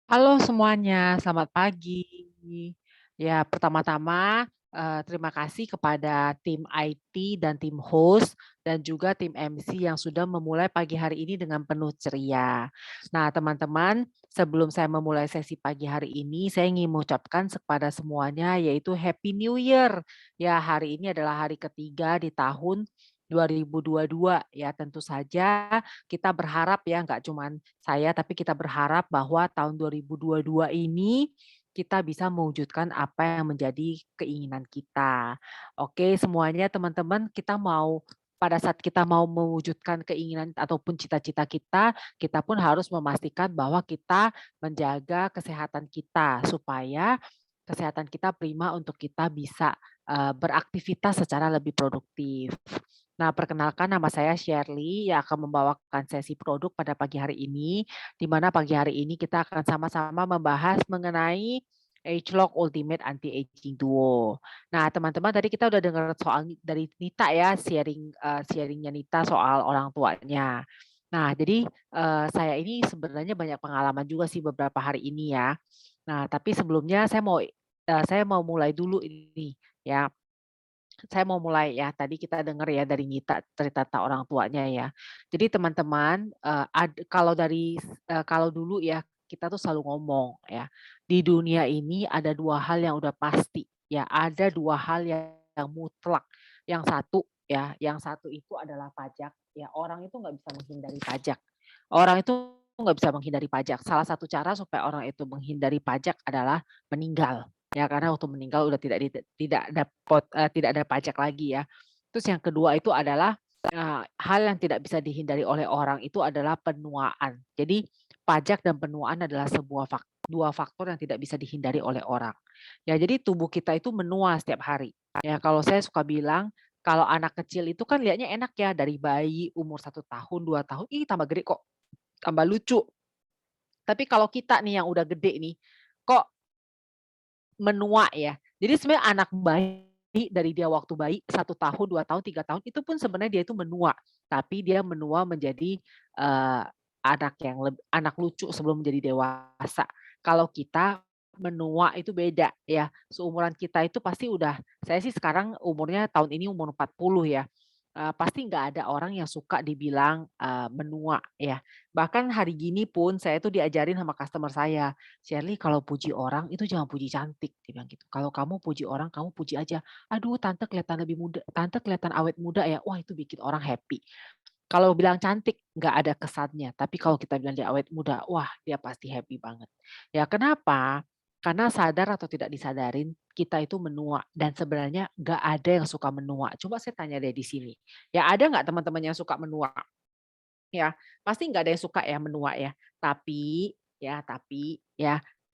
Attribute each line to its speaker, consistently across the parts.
Speaker 1: Halo semuanya, selamat pagi. Ya, pertama-tama, terima kasih kepada tim IT dan tim host, dan juga tim MC yang sudah memulai pagi hari ini dengan penuh ceria. Nah, teman-teman, sebelum saya memulai sesi pagi hari ini, saya ingin mengucapkan kepada semuanya yaitu Happy New Year. Ya, hari ini adalah hari ketiga di tahun 2022 ya, tentu saja kita berharap ya nggak cuman saya, tapi kita berharap bahwa tahun 2022 ini kita bisa mewujudkan apa yang menjadi keinginan kita. Oke, semuanya teman-teman, pada saat kita mau mewujudkan keinginan ataupun cita-cita kita pun harus memastikan bahwa kita menjaga kesehatan kita supaya kesehatan kita prima untuk kita bisa beraktivitas secara lebih produktif. Nah, perkenalkan nama saya Shirley yang akan membawakan sesi produk pada pagi hari ini, di mana pagi hari ini kita akan sama-sama membahas mengenai ageLOC Ultimate Anti-Aging Duo. Nah, teman-teman tadi kita udah dengar soal dari Nita ya, sharing-nya Nita soal orang tuanya. Nah, jadi, saya ini sebenarnya banyak pengalaman juga sih beberapa hari ini ya. Nah, tapi sebelumnya saya mau mulai dulu ini ya. Saya mau mulai ya, tadi kita dengar ya dari Nita cerita orang tuanya ya. Jadi teman-teman, kalau dulu ya, kita tuh selalu ngomong ya, di dunia ini ada 2 hal yang udah pasti ya, ada 2 hal yang mutlak. Yang satu itu adalah pajak, ya orang itu nggak bisa menghindari pajak. Orang itu nggak bisa menghindari pajak. Salah satu cara supaya orang itu menghindari pajak adalah meninggal. Ya, karena waktu meninggal udah tidak ada pajak lagi ya. Terus yang kedua itu adalah, hal yang tidak bisa dihindari oleh orang itu adalah penuaan. Jadi pajak dan penuaan adalah 2 faktor yang tidak bisa dihindari oleh orang. Ya, jadi tubuh kita itu menua setiap hari. Ya, kalau saya suka bilang, kalau anak kecil itu kan lihatnya enak ya, dari bayi umur 1 tahun, 2 tahun, ih tambah gede kok, tambah lucu. Tapi kalau kita nih yang udah gede nih, kok menua ya. Jadi sebenarnya anak bayi dari dia waktu bayi 1 tahun, 2 tahun, 3 tahun itu pun sebenarnya dia itu menua. Tapi dia menua menjadi, anak lucu sebelum menjadi dewasa. Kalau kita menua itu beda ya, seumuran kita itu pasti udah saya sih sekarang umurnya tahun ini umur 40 ya, pasti nggak ada orang yang suka dibilang, menua ya. Bahkan hari gini pun saya tuh diajarin sama customer saya, "Shirley kalau puji orang itu jangan puji cantik," dia bilang gitu. "Kalau kamu puji orang, kamu puji aja, 'Aduh tante kelihatan lebih muda, tante kelihatan awet muda ya.' Wah itu bikin orang happy. Kalau bilang cantik nggak ada kesannya, tapi kalau kita bilang dia awet muda, wah dia pasti happy banget." Ya kenapa? Karena sadar atau tidak disadarin, kita itu menua dan sebenarnya nggak ada yang suka menua. Coba saya tanya deh di sini, ya ada nggak teman-teman yang suka menua? Ya, pasti nggak ada yang suka ya menua ya. Tapi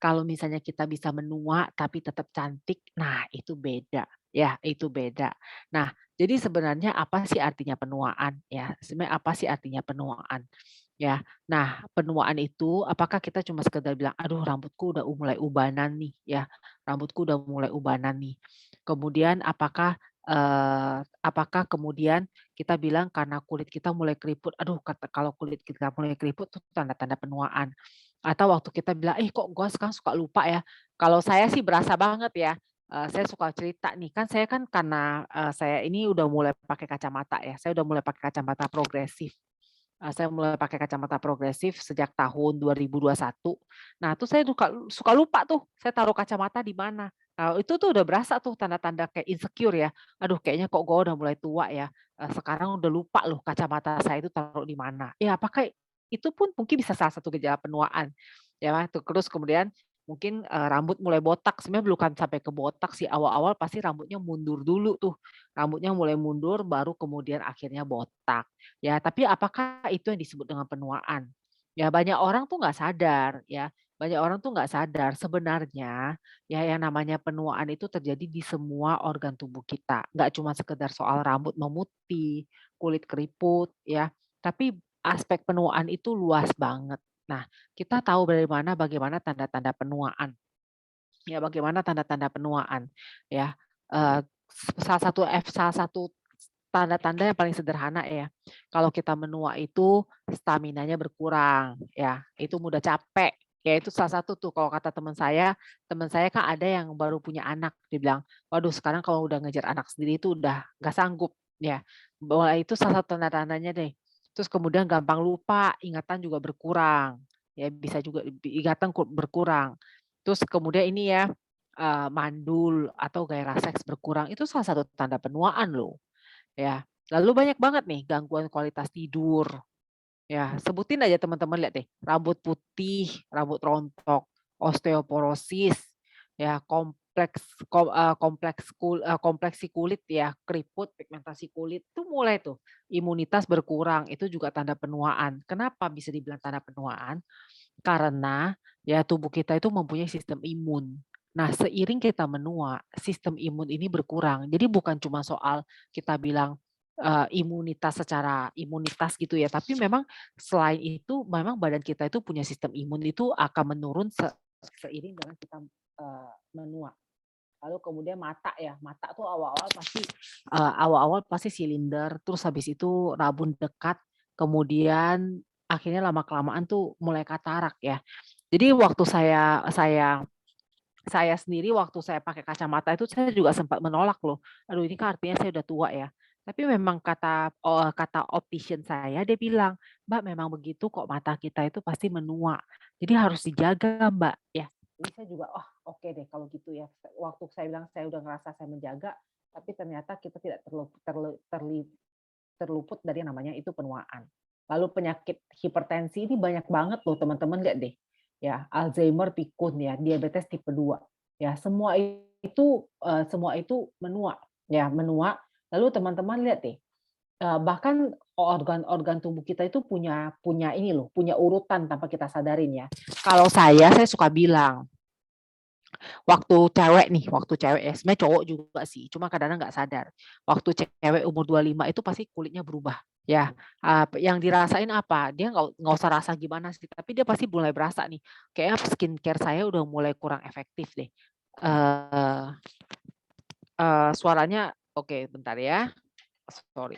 Speaker 1: kalau misalnya kita bisa menua tapi tetap cantik, nah itu beda, ya itu beda. Nah, jadi sebenarnya apa sih artinya penuaan ya? Sebenarnya apa sih artinya penuaan? Ya. Nah, penuaan itu apakah kita cuma sekedar bilang, "Aduh rambutku udah mulai ubanan nih," ya, "rambutku udah mulai ubanan nih." Kemudian apakah kemudian kita bilang karena kulit kita mulai keriput, "Aduh kalau kulit kita mulai keriput tuh tanda-tanda penuaan." Atau waktu kita bilang, kok gue sekarang suka lupa ya." Kalau saya sih berasa banget ya, saya suka cerita nih, kan saya kan karena, saya ini udah mulai pakai kacamata ya, saya udah mulai pakai kacamata progresif. Saya mulai pakai kacamata progresif sejak tahun 2021. Nah, tuh saya suka suka lupa tuh, saya taruh kacamata di mana. Nah, itu tuh udah berasa tuh tanda-tanda kayak insecure ya. Aduh kayaknya kok gue udah mulai tua ya, sekarang udah lupa loh kacamata saya itu taruh di mana. Ya apakah itu pun mungkin bisa salah satu gejala penuaan, ya kan. Terus kemudian mungkin, rambut mulai botak, sebenarnya bukan sampai ke botak sih, awal-awal pasti rambutnya mundur dulu tuh, rambutnya mulai mundur baru kemudian akhirnya botak. Ya, tapi apakah itu yang disebut dengan penuaan? Ya, banyak orang tuh nggak sadar ya, banyak orang tuh nggak sadar sebenarnya ya yang namanya penuaan itu terjadi di semua organ tubuh kita. Nggak cuma sekedar soal rambut memutih, kulit keriput ya, tapi aspek penuaan itu luas banget. Nah, kita tahu dari mana bagaimana tanda-tanda penuaan. Ya, bagaimana tanda-tanda penuaan ya, salah satu tanda-tanda yang paling sederhana ya, kalau kita menua itu staminanya berkurang ya, itu mudah capek Ya itu salah satu tuh kalau kata teman saya kan ada yang baru punya anak, dia bilang, "Waduh sekarang kalau udah ngejar anak sendiri itu udah nggak sanggup," ya. Bahwa itu salah satu tanda-tandanya deh. Terus kemudian gampang lupa, ingatan juga berkurang, ya bisa juga ingatan berkurang. Terus kemudian ini ya, mandul atau gairah seks berkurang, itu salah satu tanda penuaan loh, ya. Lalu banyak banget nih gangguan kualitas tidur. Ya, sebutin aja teman-teman lihat deh, rambut putih, rambut rontok, osteoporosis, ya kompleksi kulit ya, keriput, pigmentasi kulit, itu mulai tuh, imunitas berkurang, itu juga tanda penuaan. Kenapa bisa dibilang tanda penuaan? Karena ya tubuh kita itu mempunyai sistem imun. Nah, seiring kita menua, sistem imun ini berkurang. Jadi bukan cuma soal kita bilang, imunitas gitu ya, tapi memang selain itu memang badan kita itu punya sistem imun itu akan menurun seiring dengan kita, menua. Lalu kemudian mata ya, mata tuh awal-awal pasti silinder, terus habis itu rabun dekat, kemudian akhirnya lama-kelamaan tuh mulai katarak ya. Jadi waktu saya sendiri waktu saya pakai kacamata itu saya juga sempat menolak loh, aduh ini kan artinya saya udah tua ya. Tapi memang kata optician saya, dia bilang, "Mbak memang begitu kok mata kita itu pasti menua, jadi harus dijaga Mbak," ya. Jadi saya juga, "Oh oke deh kalau gitu ya." Waktu saya bilang saya udah ngerasa saya menjaga, tapi ternyata kita tidak terluput dari namanya itu penuaan. Lalu penyakit hipertensi ini banyak banget loh teman-teman lihat deh. Ya, Alzheimer, pikun ya, diabetes tipe 2. Ya, semua itu menua ya, menua. Lalu teman-teman lihat deh, bahkan organ-organ tubuh kita itu punya punya ini loh, punya urutan tanpa kita sadarin ya. Kalau saya suka bilang, waktu cewek ya, sebenarnya cowok juga sih, cuma kadang-kadang nggak sadar. Waktu cewek umur 25 itu pasti kulitnya berubah, ya. Yang dirasain apa? Dia nggak usah rasa gimana sih, tapi dia pasti mulai berasa nih, kayaknya skincare saya udah mulai kurang efektif deh. Eee suaranya oke bentar ya, sorry.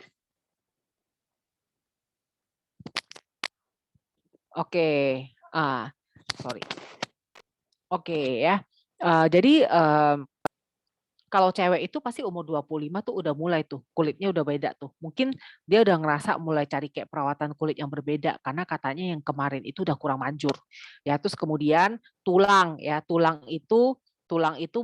Speaker 1: Oke, ah, sorry. Oke ya, jadi, kalau cewek itu pasti umur 25 tuh udah mulai tuh, kulitnya udah beda tuh. Mungkin dia udah ngerasa mulai cari kayak perawatan kulit yang berbeda, karena katanya yang kemarin itu udah kurang manjur. Ya, terus kemudian tulang ya, tulang itu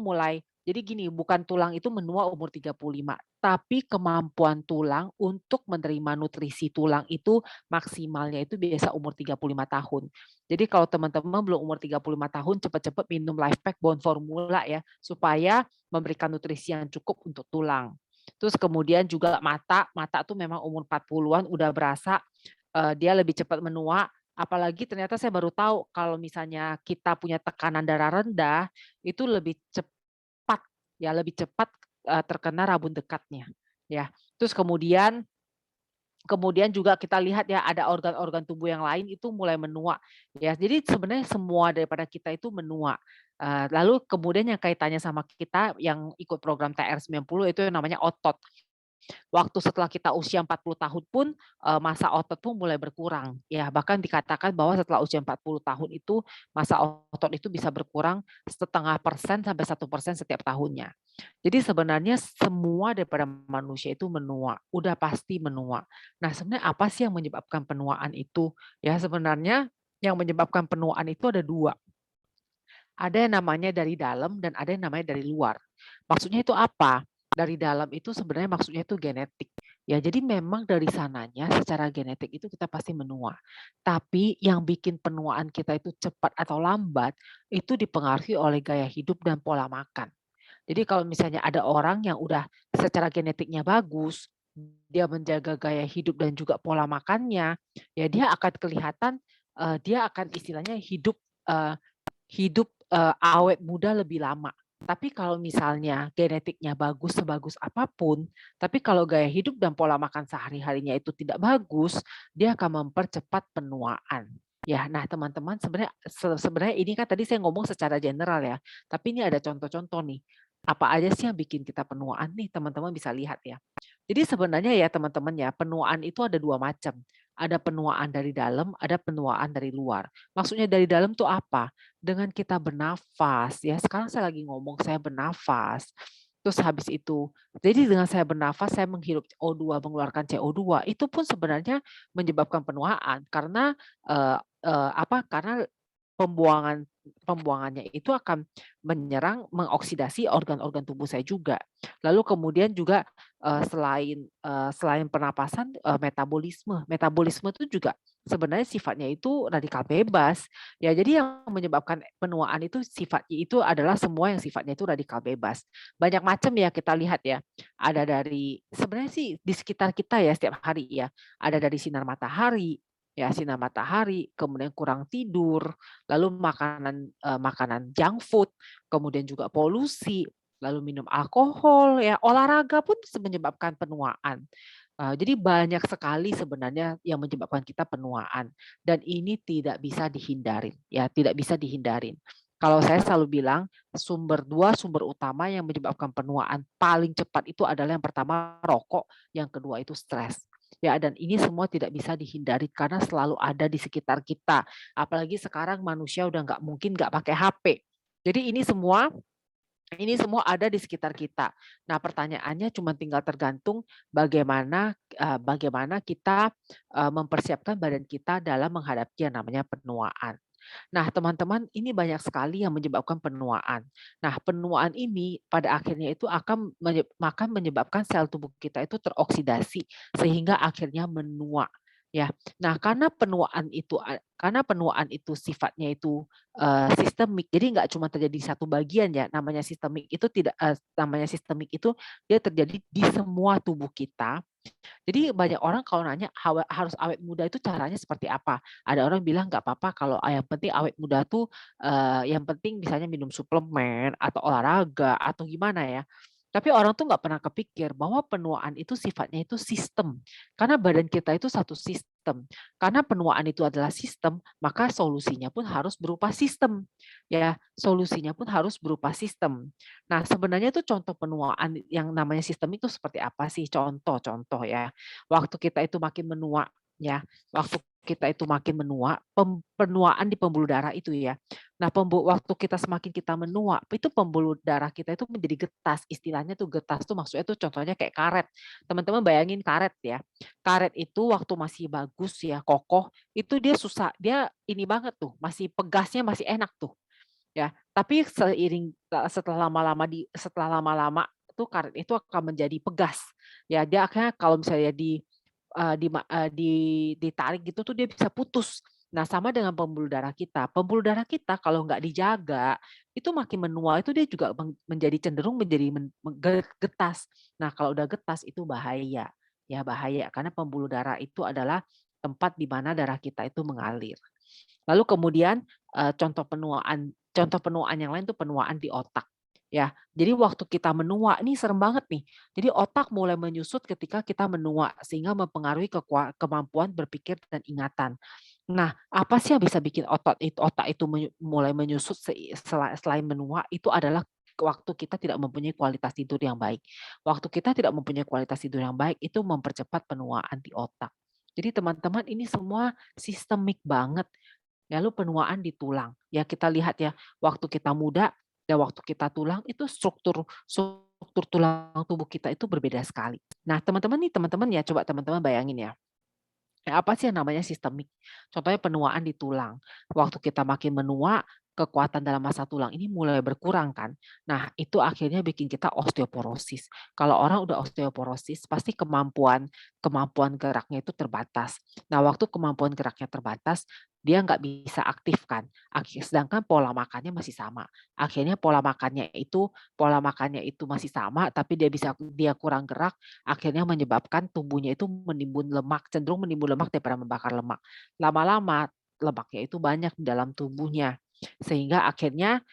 Speaker 1: mulai jadi gini, bukan tulang itu menua umur 35, tapi kemampuan tulang untuk menerima nutrisi tulang itu maksimalnya itu biasa umur 35 tahun. Jadi kalau teman-teman belum umur 35 tahun, cepat-cepat minum Lifepack Bone Formula ya, supaya memberikan nutrisi yang cukup untuk tulang. Terus kemudian juga mata, mata tuh memang umur 40-an udah berasa, dia lebih cepat menua, apalagi ternyata saya baru tahu kalau misalnya kita punya tekanan darah rendah, itu cepat lebih cepat, terkena rabun dekatnya, ya. Terus kemudian juga kita lihat ya ada organ-organ tubuh yang lain itu mulai menua ya. Jadi sebenarnya semua daripada kita itu menua. Lalu kemudian yang kaitannya sama kita yang ikut program TR90 itu yang namanya otot. Waktu setelah kita usia 40 tahun pun, masa otot pun mulai berkurang, ya. Bahkan dikatakan bahwa setelah usia 40 tahun itu, masa otot itu bisa berkurang 0,5% sampai 1% setiap tahunnya. Jadi sebenarnya semua daripada manusia itu menua, udah pasti menua. Nah, sebenarnya apa sih yang menyebabkan penuaan itu? Ya sebenarnya yang menyebabkan penuaan itu ada 2. Ada yang namanya dari dalam dan ada yang namanya dari luar. Maksudnya itu apa? Dari dalam itu sebenarnya maksudnya itu genetik. Ya, jadi memang dari sananya secara genetik itu kita pasti menua. Tapi yang bikin penuaan kita itu cepat atau lambat itu dipengaruhi oleh gaya hidup dan pola makan. Jadi kalau misalnya ada orang yang udah secara genetiknya bagus, dia menjaga gaya hidup dan juga pola makannya, ya dia akan kelihatan, dia akan istilahnya hidup awet muda lebih lama. Tapi kalau misalnya genetiknya bagus sebagus apapun, tapi kalau gaya hidup dan pola makan sehari-harinya itu tidak bagus, dia akan mempercepat penuaan. Ya, nah teman-teman sebenarnya ini kan tadi saya ngomong secara general ya, tapi ini ada contoh-contoh nih. Apa aja sih yang bikin kita penuaan nih teman-teman bisa lihat ya. Jadi sebenarnya ya teman-teman ya, penuaan itu ada 2 macam. Ada penuaan dari dalam, ada penuaan dari luar. Maksudnya dari dalam tuh apa? Dengan kita bernafas ya, sekarang saya lagi ngomong saya bernafas, terus habis itu jadi dengan saya bernafas, saya menghirup O2, mengeluarkan CO2, itu pun sebenarnya menyebabkan penuaan karena, karena pembuangan pembuangannya itu akan menyerang, mengoksidasi organ-organ tubuh saya juga. Lalu kemudian juga, selain pernapasan, metabolisme. Metabolisme itu juga sebenarnya sifatnya itu radikal bebas. Ya, jadi yang menyebabkan penuaan itu sifatnya itu adalah semua yang sifatnya itu radikal bebas. Banyak macam ya kita lihat ya. Ada dari sebenarnya sih di sekitar kita ya setiap hari ya. Ada dari sinar matahari, kemudian kurang tidur, lalu makanan junk food, kemudian juga polusi, lalu minum alkohol, ya olahraga pun menyebabkan penuaan. Jadi banyak sekali sebenarnya yang menyebabkan kita penuaan dan ini tidak bisa dihindarin, ya tidak bisa dihindarin. Kalau saya selalu bilang 2 sumber utama yang menyebabkan penuaan paling cepat itu adalah yang pertama rokok, yang kedua itu stres. Ya, dan ini semua tidak bisa dihindari karena selalu ada di sekitar kita. Apalagi sekarang manusia udah nggak mungkin nggak pakai HP. Jadi ini semua ada di sekitar kita. Nah, pertanyaannya cuma tinggal tergantung bagaimana kita, mempersiapkan badan kita dalam menghadapi yang namanya penuaan. Nah, teman-teman, ini banyak sekali yang menyebabkan penuaan. Nah, penuaan ini pada akhirnya itu akan menyebabkan sel tubuh kita itu teroksidasi sehingga akhirnya menua, ya. Nah, karena penuaan itu sifatnya itu, sistemik, jadi nggak cuma terjadi di satu bagian ya, namanya sistemik itu dia terjadi di semua tubuh kita. Jadi banyak orang kalau nanya harus awet muda itu caranya seperti apa? Ada orang bilang nggak apa-apa kalau yang penting awet muda tuh, yang penting misalnya minum suplemen atau olahraga atau gimana ya. Tapi orang tuh nggak pernah kepikir bahwa penuaan itu sifatnya itu sistem. Karena badan kita itu satu sistem. Karena penuaan itu adalah sistem, maka solusinya pun harus berupa sistem. Ya, solusinya pun harus berupa sistem. Nah, sebenarnya itu contoh penuaan yang namanya sistem itu seperti apa sih? Contoh-contoh ya. Waktu kita itu makin menua ya, waktu kita itu makin menua, penuaan di pembuluh darah itu ya. Nah, waktu kita semakin menua, itu pembuluh darah kita itu menjadi getas. Istilahnya tuh getas tuh maksudnya tuh contohnya kayak karet. Teman-teman bayangin karet ya. Karet itu waktu masih bagus ya, kokoh, itu dia susah, dia ini banget tuh, masih pegasnya masih enak tuh. Ya, tapi setelah lama-lama tuh karet itu akan menjadi pegas. Ya, dia akhirnya kalau misalnya eee, di ma eee, di ditarik gitu tuh dia bisa putus. Nah, sama dengan pembuluh darah kita. Pembuluh darah kita kalau nggak dijaga, itu makin menua itu dia juga menjadi cenderung menjadi getas. Nah, kalau udah getas itu bahaya. Ya, bahaya karena pembuluh darah itu adalah tempat di mana darah kita itu mengalir. Lalu kemudian, contoh penuaan yang lain tuh penuaan di otak, ya. Jadi waktu kita menua, ini serem banget nih. Jadi otak mulai menyusut ketika kita menua, sehingga mempengaruhi kemampuan berpikir dan ingatan. Nah, apa sih yang bisa bikin otak itu mulai menyusut selain menua, itu adalah waktu kita tidak mempunyai kualitas tidur yang baik. Waktu kita tidak mempunyai kualitas tidur yang baik, itu mempercepat penuaan di otak. Jadi teman-teman ini semua sistemik banget. Lalu penuaan di tulang. Ya kita lihat ya, waktu kita muda dan waktu kita tulang itu struktur struktur tulang tubuh kita itu berbeda sekali. Nah, teman-teman ya coba teman-teman bayangin ya. Apa sih yang namanya sistemik? Contohnya penuaan di tulang. Waktu kita makin menua, kekuatan dalam massa tulang ini mulai berkurang kan. Nah, itu akhirnya bikin kita osteoporosis. Kalau orang udah osteoporosis, pasti kemampuan kemampuan geraknya itu terbatas. Nah, waktu kemampuan geraknya terbatas, dia nggak bisa aktif kan. Sedangkan pola makannya masih sama. Akhirnya pola makannya itu masih sama, tapi dia kurang gerak, akhirnya menyebabkan tubuhnya itu cenderung menimbun lemak daripada membakar lemak. Lama-lama lemaknya itu banyak di dalam tubuhnya, sehingga akhirnya,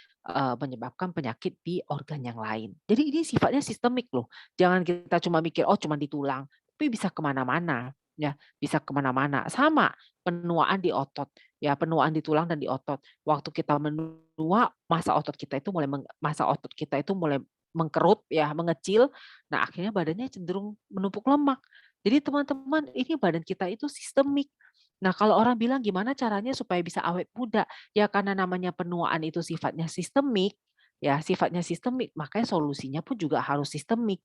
Speaker 1: menyebabkan penyakit di organ yang lain. Jadi ini sifatnya sistemik loh, jangan kita cuma mikir, "Oh cuma di tulang," tapi bisa kemana mana ya, bisa kemana mana. Sama penuaan di otot, ya penuaan di tulang dan di otot. Waktu kita menua, massa otot kita itu mulai mengkerut ya, mengecil. Nah, akhirnya badannya cenderung menumpuk lemak. Jadi teman-teman, ini badan kita itu sistemik. Nah, kalau orang bilang gimana caranya supaya bisa awet muda? Ya karena namanya penuaan itu sifatnya sistemik, makanya solusinya pun juga harus sistemik.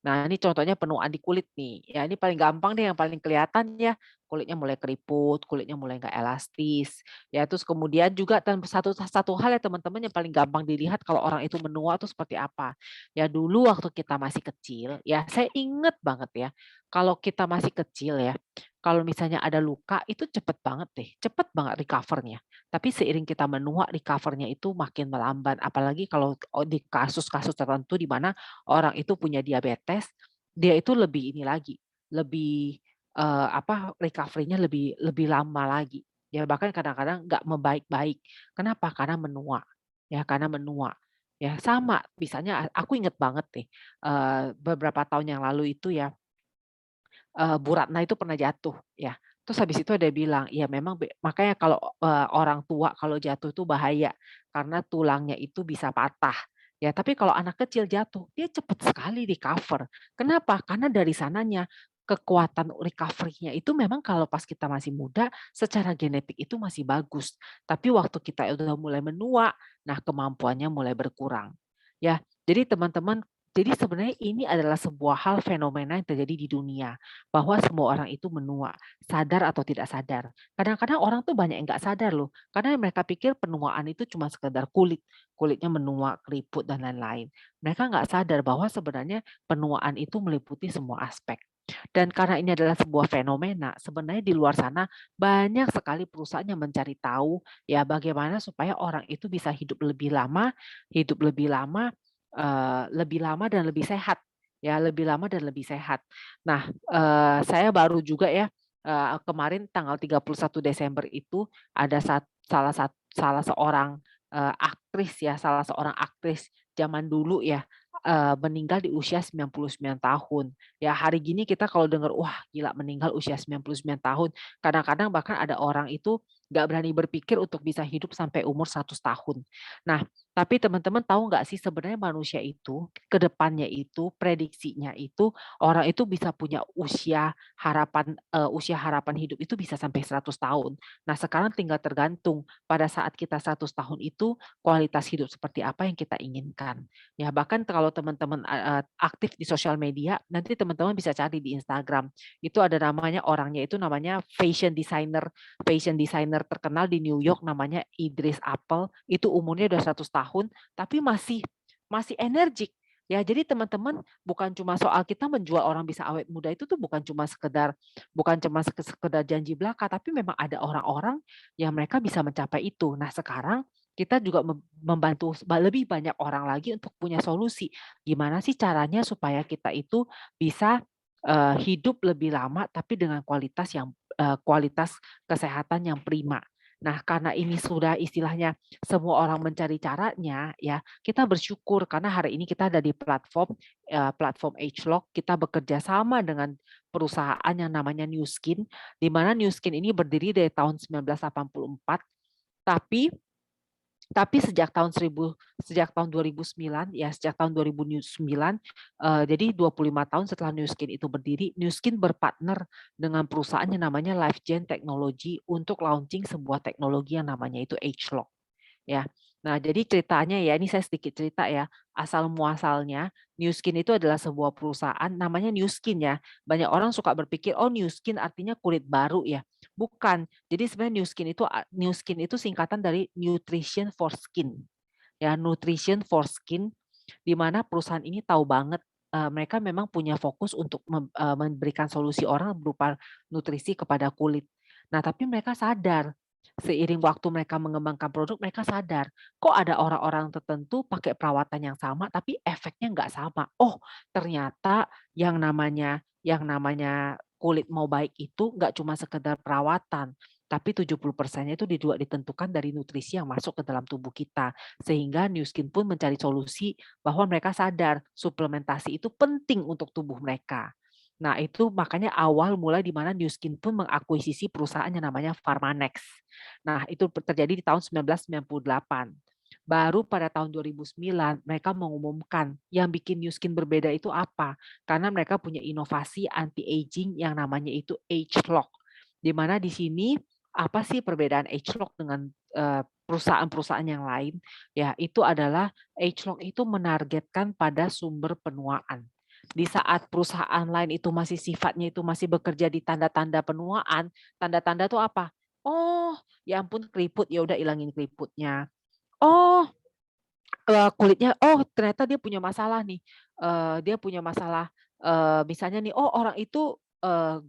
Speaker 1: Nah, ini contohnya penuaan di kulit nih. Ya, ini paling gampang deh, yang paling kelihatan ya, kulitnya mulai keriput, kulitnya mulai nggak elastis. Ya, terus kemudian juga satu satu hal ya teman-teman yang paling gampang dilihat kalau orang itu menua tuh seperti apa. Ya dulu waktu kita masih kecil, ya saya inget banget ya, kalau kita masih kecil ya, kalau misalnya ada luka itu cepet banget deh, cepet banget recover-nya. Tapi seiring kita menua, recover-nya itu makin melambat. Apalagi kalau di kasus-kasus tertentu di mana orang itu punya diabetes, dia itu lebih ini lagi, lebih, recovery-nya lebih lebih lama lagi. Ya bahkan kadang-kadang nggak membaik-baik. Kenapa? Karena menua, ya karena menua. Ya sama, misalnya aku inget banget nih, beberapa tahun yang lalu itu ya, Bu Ratna itu pernah jatuh ya, terus habis itu ada bilang, ya memang makanya kalau, orang tua kalau jatuh itu bahaya, karena tulangnya itu bisa patah. Ya tapi kalau anak kecil jatuh, dia cepet sekali recover. Kenapa? Karena dari sananya, kekuatan recovery-nya itu memang kalau pas kita masih muda, secara genetik itu masih bagus. Tapi waktu kita udah mulai menua, nah kemampuannya mulai berkurang. Ya, jadi teman-teman, jadi sebenarnya ini adalah sebuah hal fenomena yang terjadi di dunia. Bahwa semua orang itu menua, sadar atau tidak sadar. Kadang-kadang orang tuh banyak yang nggak sadar loh, karena mereka pikir penuaan itu cuma sekedar kulit, kulitnya menua, keriput dan lain-lain. Mereka nggak sadar bahwa sebenarnya penuaan itu meliputi semua aspek. Dan karena ini adalah sebuah fenomena, sebenarnya di luar sana banyak sekali perusahaan yang mencari tahu ya bagaimana supaya orang itu bisa lebih lama dan lebih sehat, ya lebih lama dan lebih sehat. Nah, saya baru juga ya, kemarin tanggal 31 Desember itu ada salah seorang, salah seorang aktris zaman dulu ya, meninggal di usia 99 tahun. Ya hari gini kita kalau dengar, wah gila meninggal usia 99 tahun, kadang-kadang bahkan ada orang itu nggak berani berpikir untuk bisa hidup sampai umur 100 tahun. Nah, tapi teman-teman tahu nggak sih sebenarnya manusia itu, ke depannya itu, prediksinya itu, orang itu bisa punya usia harapan hidup itu bisa sampai 100 tahun. Nah, sekarang tinggal tergantung pada saat kita 100 tahun itu, kualitas hidup seperti apa yang kita inginkan. Ya, bahkan kalau teman-teman, aktif di sosial media, nanti teman-teman bisa cari di Instagram. Itu ada namanya, orangnya itu namanya fashion designer terkenal di New York namanya Idris Apple, itu umurnya udah 100 tahun, tapi masih masih energik. Ya, jadi teman-teman bukan cuma soal kita menjual orang bisa awet muda itu tuh bukan cuma sekedar janji belaka, tapi memang ada orang-orang yang mereka bisa mencapai itu. Nah, sekarang kita juga membantu lebih banyak orang lagi untuk punya solusi. Gimana sih caranya supaya kita itu bisa, hidup lebih lama tapi dengan kualitas kesehatan yang prima. Nah, karena ini sudah istilahnya semua orang mencari caranya ya, kita bersyukur karena hari ini kita ada di platform ageLOC, kita bekerja sama dengan perusahaan yang namanya New Skin, di mana New Skin ini berdiri dari tahun 1984, tapi sejak tahun 2009 ya, sejak tahun 2009, jadi 25 tahun setelah New Skin itu berdiri, New Skin berpartner dengan perusahaan yang namanya LifeGen Technology untuk launching sebuah teknologi yang namanya itu ageLOC. Ya. Nah, jadi ceritanya ya, ini saya sedikit cerita ya, asal muasalnya New Skin itu adalah sebuah perusahaan namanya New Skin ya. Banyak orang suka berpikir, oh New Skin artinya kulit baru ya. Bukan. Jadi sebenarnya New Skin itu singkatan dari Nutrition for Skin. Ya, Nutrition for Skin, di mana perusahaan ini tahu banget mereka memang punya fokus untuk memberikan solusi orang berupa nutrisi kepada kulit. Nah, tapi mereka sadar seiring waktu mereka mengembangkan produk, mereka sadar, kok ada orang-orang tertentu pakai perawatan yang sama, tapi efeknya nggak sama. Oh, ternyata yang namanya kulit mau baik itu nggak cuma sekedar perawatan, tapi 70%-nya itu juga ditentukan dari nutrisi yang masuk ke dalam tubuh kita. Sehingga New Skin pun mencari solusi bahwa mereka sadar suplementasi itu penting untuk tubuh mereka. Nah, itu makanya awal mulai di mana New Skin pun mengakuisisi perusahaan yang namanya Pharmanex. Nah, itu terjadi di tahun 1998. Baru pada tahun 2009 mereka mengumumkan yang bikin Nu Skin berbeda itu apa, karena mereka punya inovasi anti-aging yang namanya itu ageLOC. Di mana di sini apa sih perbedaan ageLOC dengan, perusahaan-perusahaan yang lain? Ya, itu adalah ageLOC itu menargetkan pada sumber penuaan. Di saat perusahaan lain itu masih sifatnya itu masih bekerja di tanda-tanda penuaan, tanda-tanda tuh apa? Oh, ya ampun keriput, ya udah ilangin keriputnya. Oh, kulitnya, oh ternyata dia punya masalah nih, dia punya masalah, misalnya nih, oh orang itu,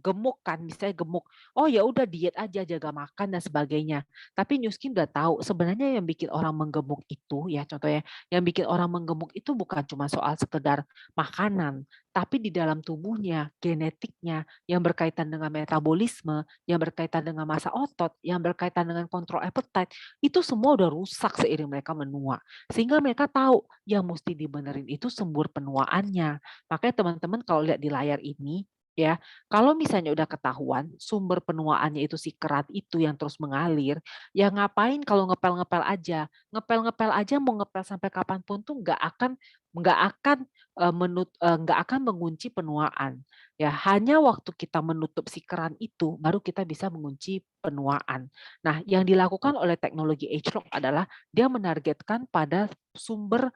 Speaker 1: gemuk kan, misalnya gemuk, oh ya udah diet aja, jaga makan dan sebagainya. Tapi Nu Skin udah tahu sebenarnya yang bikin orang menggemuk itu ya contohnya, yang bikin orang menggemuk itu bukan cuma soal sekedar makanan, tapi di dalam tubuhnya, genetiknya, yang berkaitan dengan metabolisme, yang berkaitan dengan massa otot, yang berkaitan dengan kontrol appetite, itu semua udah rusak seiring mereka menua. Sehingga mereka tahu yang mesti dibenerin itu sumber penuaannya. Makanya teman-teman kalau lihat di layar ini ya, kalau misalnya udah ketahuan sumber penuaannya itu si kerat itu yang terus mengalir, ya ngapain kalau ngepel-ngepel aja. Ngepel-ngepel aja mau ngepel sampai kapanpun tuh nggak akan, nggak akan mengunci penuaan. Ya, hanya waktu kita menutup si keran itu baru kita bisa mengunci penuaan. Nah, yang dilakukan oleh teknologi ageLOC adalah dia menargetkan pada sumber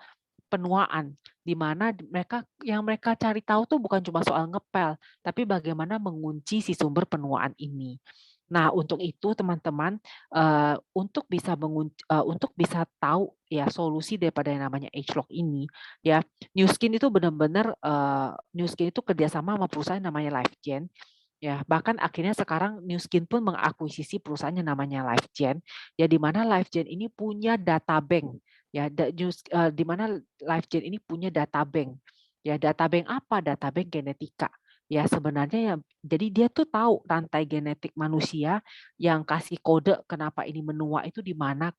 Speaker 1: penuaan, di mana mereka cari tahu tuh bukan cuma soal ngepel, tapi bagaimana mengunci si sumber penuaan ini. Nah, untuk itu teman-teman, untuk bisa tahu ya solusi daripada yang namanya ageLOC ini, ya, Nu Skin itu benar-benar, Nu Skin itu kerjasama sama perusahaan namanya LifeGen, ya, bahkan akhirnya sekarang Nu Skin pun mengakuisisi perusahaan yang namanya LifeGen, ya di mana LifeGen ini punya data bank, ya di mana LifeGen ini punya data bank. Ya, data bank apa? Data bank genetika. Ya, sebenarnya ya jadi dia tuh tahu rantai genetik manusia yang kasih kode kenapa ini menua itu di mana,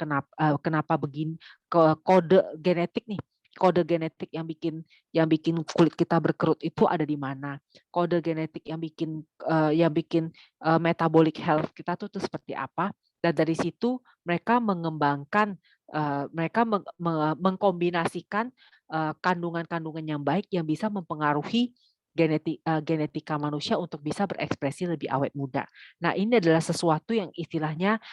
Speaker 1: kenapa begini, kode genetik nih, kode genetik yang bikin kulit kita berkerut itu ada di mana. Kode genetik yang bikin metabolic health kita tuh seperti apa, dan dari situ mereka mengembangkan, mereka mengkombinasikan, kandungan-kandungan yang baik yang bisa mempengaruhi genetika manusia untuk bisa berekspresi lebih awet muda. Nah, ini adalah sesuatu yang istilahnya,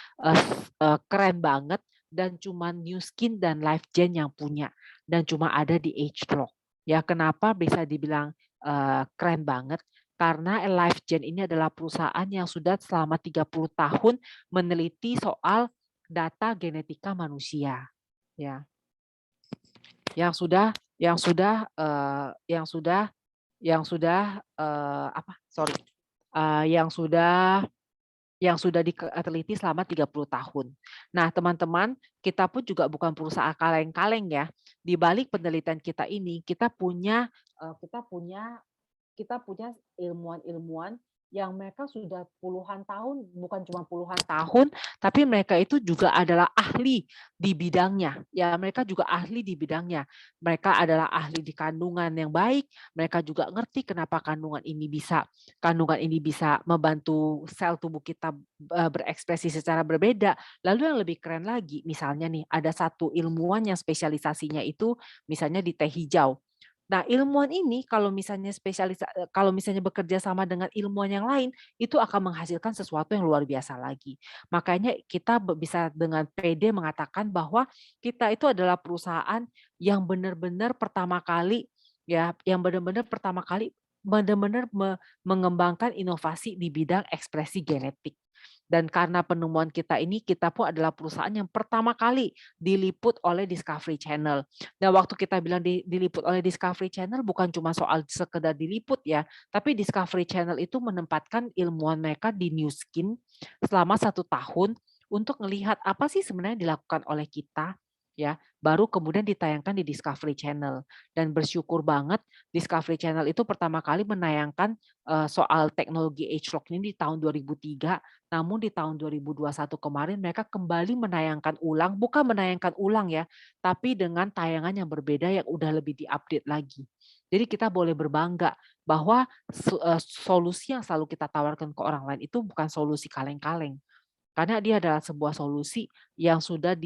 Speaker 1: keren banget dan cuma Nu Skin dan LifeGen yang punya, dan cuma ada di ageLOC. Ya, kenapa bisa dibilang, keren banget? Karena LifeGen ini adalah perusahaan yang sudah selama 30 tahun meneliti soal data genetika manusia, ya. Yang sudah yang sudah, yang sudah yang sudah, apa, sorry, yang sudah diteliti selama 30 tahun. Nah, teman-teman, kita pun juga bukan perusahaan kaleng-kaleng ya. Di balik penelitian kita ini, kita punya ilmuwan-ilmuwan yang mereka sudah puluhan tahun, bukan cuma puluhan tahun, tapi mereka itu juga adalah ahli di bidangnya. Ya, mereka juga ahli di bidangnya. Mereka adalah ahli di kandungan yang baik, mereka juga ngerti kenapa kandungan ini bisa membantu sel tubuh kita berekspresi secara berbeda. Lalu yang lebih keren lagi, misalnya nih, ada satu ilmuwan yang spesialisasinya itu misalnya di teh hijau. Nah, ilmuwan ini kalau misalnya bekerja sama dengan ilmuwan yang lain, itu akan menghasilkan sesuatu yang luar biasa lagi. Makanya kita bisa dengan pede mengatakan bahwa kita itu adalah perusahaan yang benar-benar pertama kali ya, yang benar-benar pertama kali benar-benar mengembangkan inovasi di bidang ekspresi genetik. Dan karena penemuan kita ini, kita pun adalah perusahaan yang pertama kali diliput oleh Discovery Channel. Dan waktu kita bilang diliput oleh Discovery Channel bukan cuma soal sekedar diliput ya, tapi Discovery Channel itu menempatkan ilmuwan mereka di Nu Skin selama 1 tahun untuk melihat apa sih sebenarnya dilakukan oleh kita, ya, baru kemudian ditayangkan di Discovery Channel. Dan bersyukur banget Discovery Channel itu pertama kali menayangkan, soal teknologi ageLOC ini di tahun 2003, namun di tahun 2021 kemarin mereka kembali menayangkan ulang, bukan menayangkan ulang ya, tapi dengan tayangan yang berbeda yang udah lebih diupdate lagi. Jadi kita boleh berbangga bahwa solusi yang selalu kita tawarkan ke orang lain itu bukan solusi kaleng-kaleng, karena dia adalah sebuah solusi yang sudah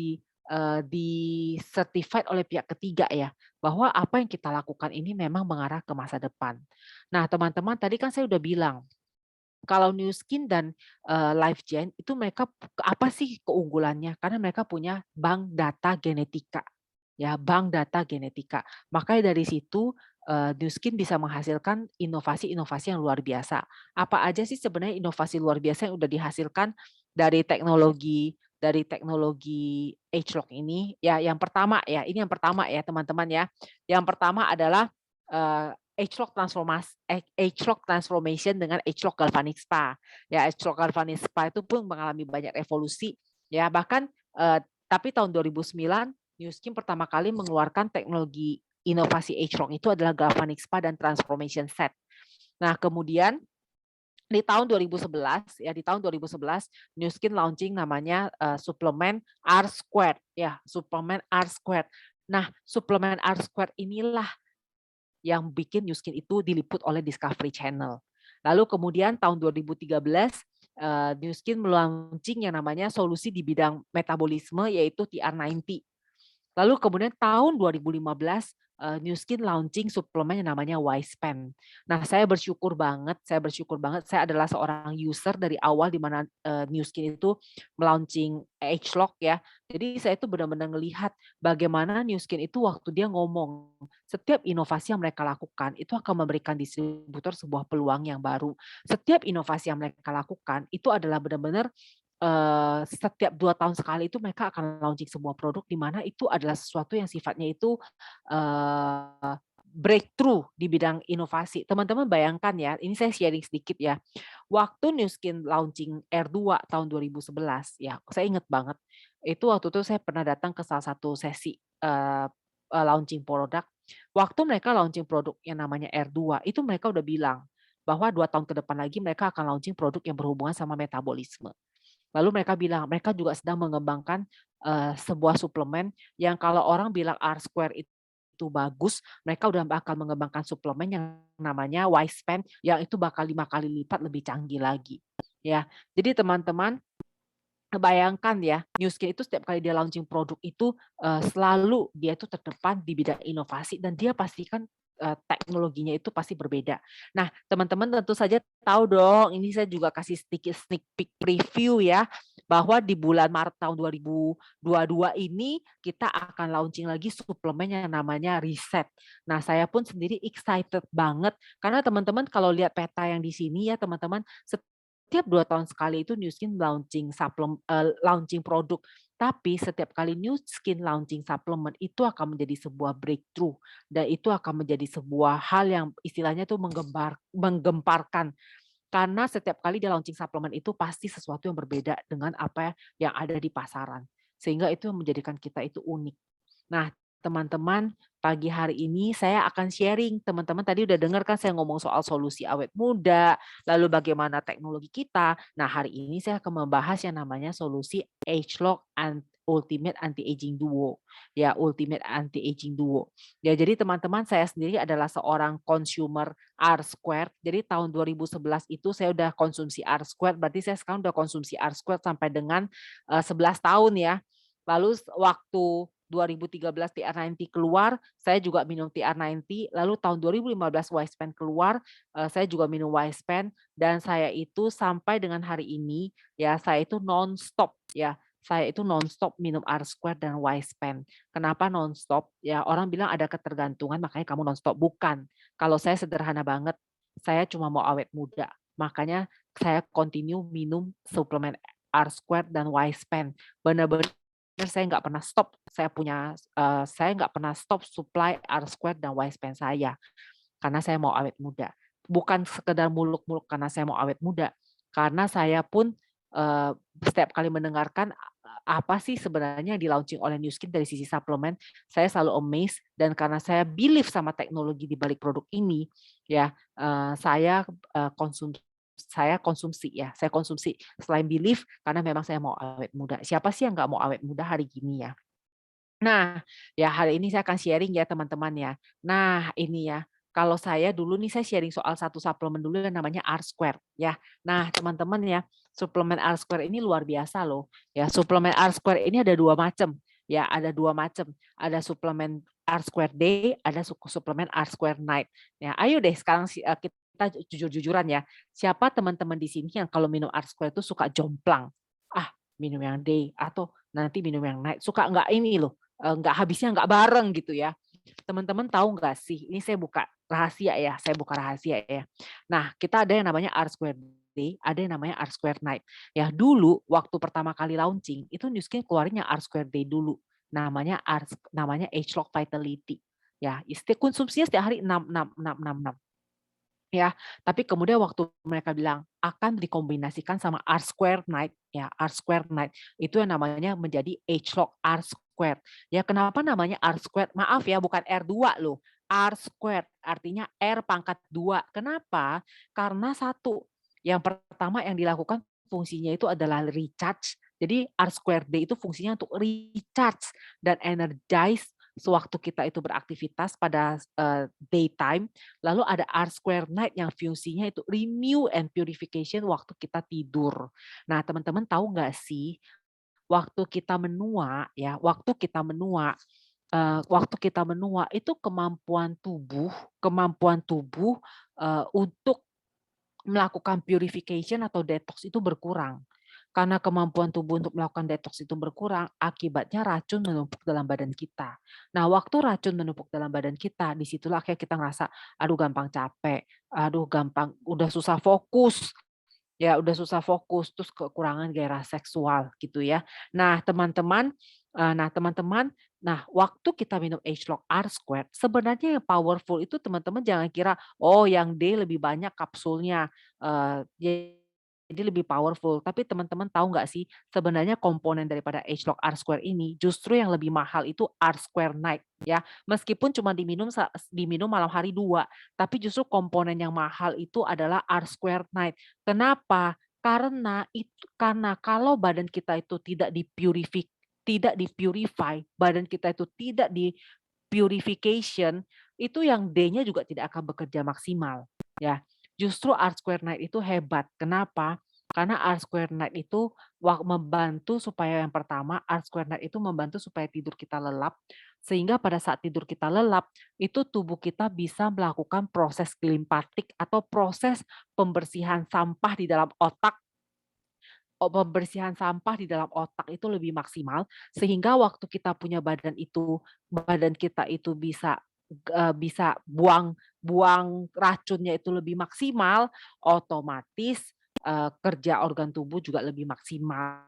Speaker 1: di-certified oleh pihak ketiga ya, bahwa apa yang kita lakukan ini memang mengarah ke masa depan. Nah, teman-teman tadi kan saya udah bilang, kalau New Skin dan, LifeGen itu mereka apa sih keunggulannya? Karena mereka punya bank data genetika, ya, bank data genetika. Makanya dari situ, New Skin bisa menghasilkan inovasi-inovasi yang luar biasa. Apa aja sih sebenarnya inovasi luar biasa yang udah dihasilkan dari teknologi ageLOC ini? Ya, yang pertama ya, ini yang pertama ya teman-teman ya. Yang pertama adalah, ageLOC transformation dengan ageLOC Galvanic Spa. Ya, ageLOC Galvanic Spa itu pun mengalami banyak evolusi ya, bahkan tapi tahun 2009 New Skin pertama kali mengeluarkan teknologi inovasi ageLOC itu adalah Galvanic Spa dan Transformation Set. Nah, kemudian di tahun 2011 ya, di tahun 2011 New Skin launching namanya suplemen R Squared ya, suplemen R Squared. Nah, suplemen R Squared inilah yang bikin New Skin itu diliput oleh Discovery Channel. Lalu kemudian tahun 2013 New Skin meluncing yang namanya solusi di bidang metabolisme yaitu TR90. Lalu kemudian tahun 2015 New Skin launching suplemen yang namanya Wispan. Nah, saya bersyukur banget saya adalah seorang user dari awal di mana New Skin itu melaunching ageLOC ya. Jadi saya itu benar-benar melihat bagaimana New Skin itu waktu dia ngomong, setiap inovasi yang mereka lakukan itu akan memberikan distributor sebuah peluang yang baru. Setiap inovasi yang mereka lakukan itu adalah benar-benar setiap 2 tahun sekali itu mereka akan launching sebuah produk di mana itu adalah sesuatu yang sifatnya itu, breakthrough di bidang inovasi. Teman-teman bayangkan ya, ini saya sharing sedikit ya. Waktu New Skin launching R2 tahun 2011 ya, saya inget banget. Itu waktu itu saya pernah datang ke salah satu sesi, launching produk. Waktu mereka launching produk yang namanya R2, itu mereka udah bilang bahwa 2 tahun ke depan lagi mereka akan launching produk yang berhubungan sama metabolisme. Lalu mereka bilang, mereka juga sedang mengembangkan, sebuah suplemen yang kalau orang bilang R-Square itu bagus, mereka udah bakal mengembangkan suplemen yang namanya Wispan yang itu bakal 5 kali lipat lebih canggih lagi, ya. Jadi teman-teman, bayangkan ya, New Skin itu setiap kali dia launching produk itu, selalu dia itu terdepan di bidang inovasi dan dia pastikan, teknologinya itu pasti berbeda. Nah, teman-teman tentu saja tahu dong, ini saya juga kasih sedikit sneak peek preview ya, bahwa di bulan Maret tahun 2022 ini kita akan launching lagi suplemen yang namanya Reset. Nah, saya pun sendiri excited banget karena teman-teman kalau lihat peta yang di sini ya teman-teman, setiap 2 tahun sekali itu New Skin launching produk, tapi setiap kali New Skin launching suplemen itu akan menjadi sebuah breakthrough dan itu akan menjadi sebuah hal yang istilahnya tuh menggemparkan. Karena setiap kali dia launching suplemen itu pasti sesuatu yang berbeda dengan apa yang ada di pasaran. Sehingga itu yang menjadikan kita itu unik. Nah, teman-teman, pagi hari ini saya akan sharing. Teman-teman tadi udah dengar kan saya ngomong soal solusi awet muda, lalu bagaimana teknologi kita. Nah, hari ini saya akan membahas yang namanya solusi ageLOC and Ultimate Anti-Aging Duo. Ya, Ultimate Anti-Aging Duo. Ya, jadi teman-teman saya sendiri adalah seorang consumer R Squared. Jadi tahun 2011 itu saya udah konsumsi R Squared, berarti saya sekarang udah konsumsi R Squared sampai dengan 11 tahun ya. Lalu waktu 2013 TR90 keluar, saya juga minum TR90, lalu tahun 2015 Wispan keluar, saya juga minum Wispan dan saya itu sampai dengan hari ini ya, saya itu nonstop ya. Saya itu nonstop minum R Square dan Wispan. Kenapa nonstop? Ya orang bilang ada ketergantungan makanya kamu nonstop. Bukan. Kalau saya sederhana banget, saya cuma mau awet muda. Makanya saya continue minum suplemen R Square dan Wispan. Benar-benar saya nggak pernah stop, saya nggak pernah stop supply R Squared dan Wispan saya, karena saya mau awet muda. Bukan sekedar muluk-muluk karena saya mau awet muda, karena saya pun, setiap kali mendengarkan apa sih sebenarnya yang di-launching oleh New Skin dari sisi suplemen, saya selalu amazed dan karena saya believe sama teknologi di balik produk ini, ya, saya konsumsi ya, saya konsumsi selain belief karena memang saya mau awet muda. Siapa sih yang nggak mau awet muda hari gini ya? Nah, ya hari ini saya akan sharing ya teman-teman ya. Nah ini ya, kalau saya dulu nih saya sharing soal satu suplemen dulu yang namanya R Square ya. Nah teman-teman ya, suplemen R Square ini luar biasa loh. Ya suplemen R Square ini ada dua macam. Ya, ada 2 macam, ada suplemen R Square Day, ada suplemen R Square Night. Ya, ayo deh sekarang kita jujur-jujuran ya, siapa teman-teman di sini yang kalau minum R Square itu suka jomplang? Ah, minum yang day atau nanti minum yang night, suka nggak ini loh, nggak habisnya nggak bareng gitu ya. Teman-teman tahu nggak sih, ini saya buka rahasia ya, saya buka rahasia ya. Nah, kita ada yang namanya R Square Day, ada yang namanya R Square Night. Ya dulu waktu pertama kali launching, itu Nu Skin keluarin yang R Square Day dulu. Namanya Agelock Vitality. Ya, konsumsinya setiap hari 6, 6, 6, 6, 6. Ya, tapi kemudian waktu mereka bilang akan dikombinasikan sama R Square Night, ya R Square Night, itu yang namanya menjadi Agelock R Square. Ya kenapa namanya R Square? Maaf ya, bukan R2 loh, R Square, artinya R pangkat 2. Kenapa? Karena satu, yang pertama yang dilakukan fungsinya itu adalah recharge. Jadi R Square Day itu fungsinya untuk recharge dan energize sewaktu kita itu beraktivitas pada daytime. Lalu ada R Square Night yang fungsinya itu renew and purification waktu kita tidur. Nah, teman-teman tahu nggak sih, waktu kita menua ya, waktu kita menua itu kemampuan tubuh untuk melakukan purification atau detox itu berkurang. Karena kemampuan tubuh untuk melakukan detox itu berkurang, akibatnya racun menumpuk dalam badan kita. Nah, waktu racun menumpuk dalam badan kita, disitulah kayak kita ngerasa, aduh gampang capek, aduh gampang, udah susah fokus, ya udah susah fokus, terus kekurangan gairah seksual gitu ya. Nah teman-teman, waktu kita minum Agelock R Squared, sebenarnya yang powerful itu teman-teman jangan kira, oh yang D lebih banyak kapsulnya, jadi lebih powerful. Tapi teman-teman tahu nggak sih, sebenarnya komponen daripada Agelock R Squared ini justru yang lebih mahal itu R Square Night ya. Meskipun cuma diminum malam hari 2, tapi justru komponen yang mahal itu adalah R Square Night. Kenapa? Karena kalau badan kita itu tidak dipurify, badan kita itu tidak di-purification, itu yang D-nya juga tidak akan bekerja maksimal, ya. Justru R Square Night itu hebat. Kenapa? Karena R Square Night itu membantu supaya yang pertama, R Square Night itu membantu supaya tidur kita lelap, sehingga pada saat tidur kita lelap, itu tubuh kita bisa melakukan proses klimpatik atau proses pembersihan sampah di dalam otak. Pembersihan sampah di dalam otak itu lebih maksimal, sehingga waktu kita punya badan kita itu bisa buang buang racunnya itu lebih maksimal, otomatis, kerja organ tubuh juga lebih maksimal.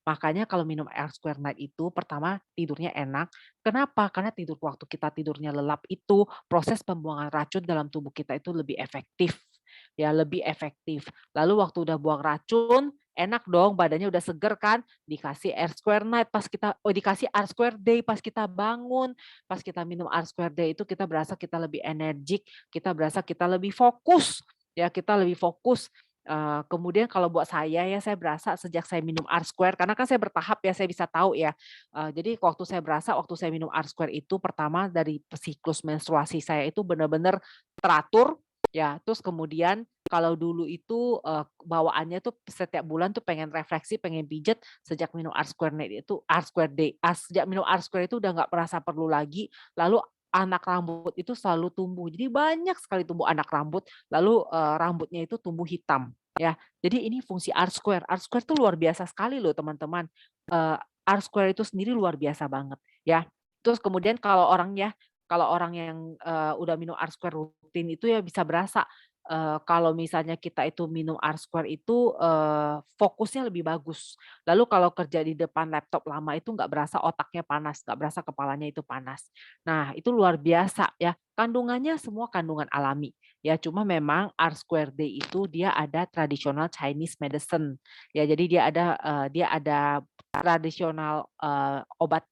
Speaker 1: Makanya kalau minum R Square Night itu pertama tidurnya enak. Kenapa? Karena waktu kita tidurnya lelap itu proses pembuangan racun dalam tubuh kita itu lebih efektif, ya lebih efektif. Lalu waktu udah buang racun, enak dong, badannya udah seger kan, dikasih R Square Night dikasih R Square Day pas kita bangun, pas kita minum R Square Day itu kita berasa kita lebih energik, kita berasa kita lebih fokus, ya kita lebih fokus. Kemudian kalau buat saya ya, saya berasa sejak saya minum R Square, karena kan saya bertahap ya, saya bisa tahu ya. Jadi waktu saya minum R Square itu pertama dari siklus menstruasi saya itu benar-benar teratur, ya. Terus kemudian kalau dulu itu, bawaannya tuh setiap bulan tuh pengen refleksi, pengen pijet, sejak minum R Square Day, sejak minum R Square itu udah nggak merasa perlu lagi, lalu anak rambut itu selalu tumbuh. Jadi banyak sekali tumbuh anak rambut, lalu, rambutnya itu tumbuh hitam, ya. Jadi ini fungsi R Square. R Square itu luar biasa sekali loh teman-teman. R Square itu sendiri luar biasa banget, ya. Terus kemudian kalau orang yang, udah minum R Square rutin itu ya bisa berasa, kalau misalnya kita itu minum R Square itu, fokusnya lebih bagus. Lalu kalau kerja di depan laptop lama itu nggak berasa otaknya panas, nggak berasa kepalanya itu panas. Nah, itu luar biasa ya, kandungannya semua kandungan alami, ya cuma memang R Square Day itu dia ada traditional Chinese medicine. Ya jadi dia ada tradisional, obat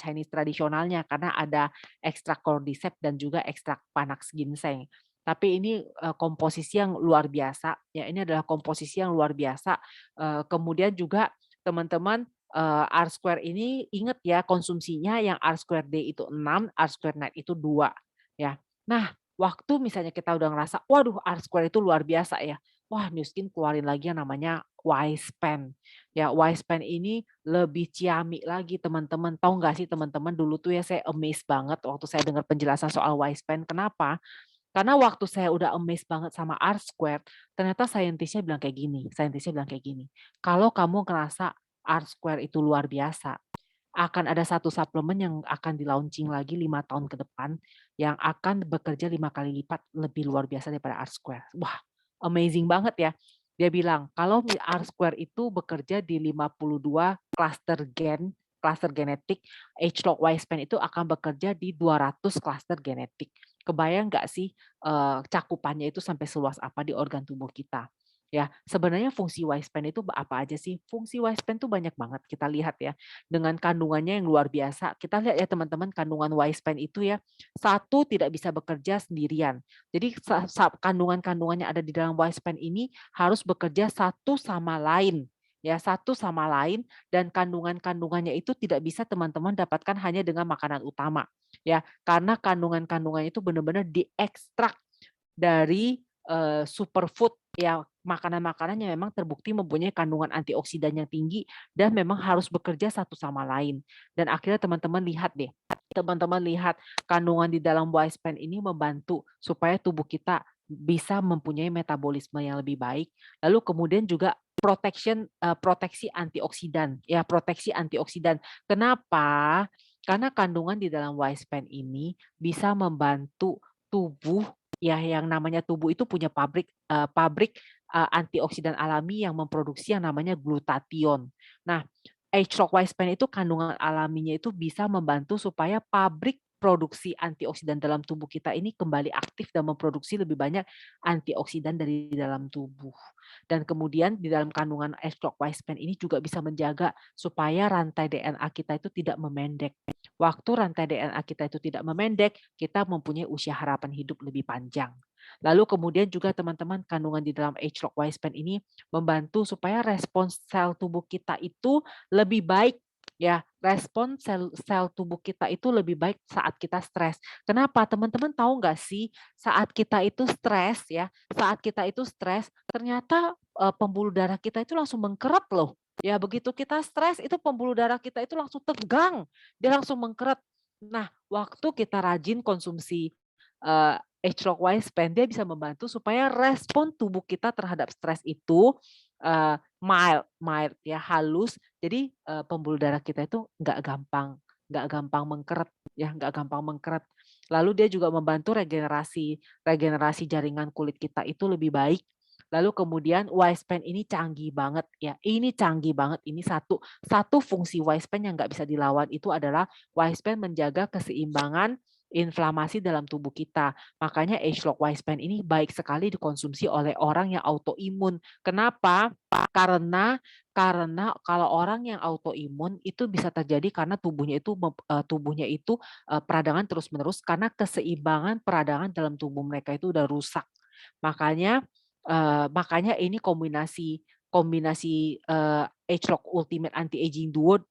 Speaker 1: Chinese tradisionalnya karena ada ekstrak cordyceps dan juga ekstrak panax ginseng. Tapi ini, komposisi yang luar biasa, ya ini adalah komposisi yang luar biasa, kemudian juga teman-teman, R Square ini ingat ya konsumsinya yang R Square Day itu 6, R Square Night itu 2, ya. Nah, waktu misalnya kita udah ngerasa, waduh R Square itu luar biasa ya, wah New Skin keluarin lagi yang namanya Y-Span. Ya, Y-Span ini lebih ciamik lagi teman-teman. Tahu nggak sih teman-teman, dulu tuh ya saya amazed banget waktu saya dengar penjelasan soal Y-Span. Kenapa? Karena waktu saya udah amazed banget sama R-Squared, ternyata saintisnya bilang kayak gini, "Kalau kamu ngerasa R-Squared itu luar biasa, akan ada satu suplemen yang akan di-launching lagi 5 tahun ke depan, yang akan bekerja 5 kali lipat lebih luar biasa daripada R-Squared." Wah, amazing banget ya. Dia bilang, kalau R-Squared itu bekerja di 52 klaster genetik, H-Log Y-Span itu akan bekerja di 200 klaster genetik. Kebayang nggak sih, cakupannya itu sampai seluas apa di organ tubuh kita? Ya, sebenarnya fungsi Y-Span itu apa aja sih? Fungsi Y-Span tuh banyak banget, kita lihat ya dengan kandungannya yang luar biasa. Kita lihat ya teman-teman, kandungan Y-Span itu ya, satu tidak bisa bekerja sendirian. Jadi kandungan-kandungannya ada di dalam Y-Span ini harus bekerja satu sama lain. Ya, satu sama lain, dan kandungan-kandungannya itu tidak bisa teman-teman dapatkan hanya dengan makanan utama. Ya, karena kandungan-kandungannya itu benar-benar diekstrak dari, superfood, ya makanan-makanan yang memang terbukti mempunyai kandungan antioksidan yang tinggi dan memang harus bekerja satu sama lain. Dan akhirnya teman-teman lihat kandungan di dalam Y-Span ini membantu supaya tubuh kita bisa mempunyai metabolisme yang lebih baik, lalu kemudian juga proteksi antioksidan, ya proteksi antioksidan. Kenapa? Karena kandungan di dalam Y-Span ini bisa membantu tubuh. Ya, yang namanya tubuh itu punya antioksidan alami yang memproduksi yang namanya glutathione. Nah, H-Log-Y-Span itu kandungan alaminya itu bisa membantu supaya pabrik produksi antioksidan dalam tubuh kita ini kembali aktif dan memproduksi lebih banyak antioksidan dari dalam tubuh. Dan kemudian di dalam kandungan H-Log-Y-Span ini juga bisa menjaga supaya rantai DNA kita itu tidak memendek. Waktu rantai DNA kita itu tidak memendek, kita mempunyai usia harapan hidup lebih panjang. Lalu kemudian juga teman-teman, kandungan di dalam H-Log-Y-Span ini membantu supaya respons sel tubuh kita itu lebih baik, ya. Respon sel tubuh kita itu lebih baik saat kita stres. Kenapa? Teman-teman tahu nggak sih, saat kita itu stres ternyata pembuluh darah kita itu langsung mengkerut loh. Ya, begitu kita stres itu pembuluh darah kita itu langsung tegang, dia langsung mengkeret. Nah, waktu kita rajin konsumsi H-Log-Y-Span, dia bisa membantu supaya respon tubuh kita terhadap stres itu mild, mild ya, halus. Jadi pembuluh darah kita itu nggak gampang mengkeret, ya, nggak gampang mengkeret. Lalu dia juga membantu regenerasi regenerasi jaringan kulit kita itu lebih baik. Lalu kemudian Y-Span ini canggih banget ya, ini canggih banget, ini satu fungsi Y-Span yang nggak bisa dilawan itu adalah Y-Span menjaga keseimbangan inflamasi dalam tubuh kita. Makanya H-Log Y-Span ini baik sekali dikonsumsi oleh orang yang autoimun. Kenapa? Karena kalau orang yang autoimun itu bisa terjadi karena tubuhnya itu peradangan terus-menerus karena keseimbangan peradangan dalam tubuh mereka itu udah rusak. Makanya makanya ini kombinasi kombinasi, H-Log Ultimate Anti-Aging Duo,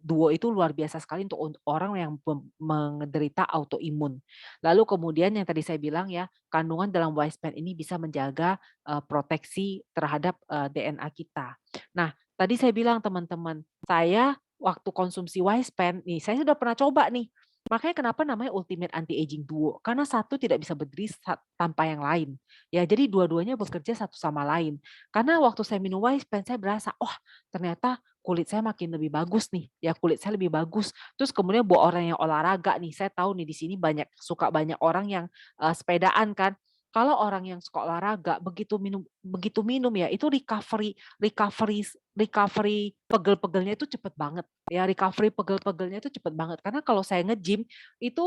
Speaker 1: duo itu luar biasa sekali untuk orang yang menderita autoimun. Lalu kemudian yang tadi saya bilang ya, kandungan dalam Y-Span ini bisa menjaga, proteksi terhadap, DNA kita. Nah, tadi saya bilang teman-teman, saya waktu konsumsi Y-Span nih, saya sudah pernah coba nih. Makanya kenapa namanya Ultimate Anti-Aging Duo, karena satu tidak bisa berdiri tanpa yang lain. Ya, jadi dua-duanya bekerja satu sama lain. Karena waktu saya minum Y-Span, saya berasa, "Oh, ternyata kulit saya makin lebih bagus nih, ya kulit saya lebih bagus." Terus kemudian buat orang yang olahraga nih, saya tahu nih di sini banyak orang yang, sepedaan kan. Kalau orang yang suka olahraga, begitu minum ya, itu recovery recovery recovery pegel-pegelnya itu cepet banget, ya recovery pegel-pegelnya itu cepet banget. Karena kalau saya nge-gym, itu,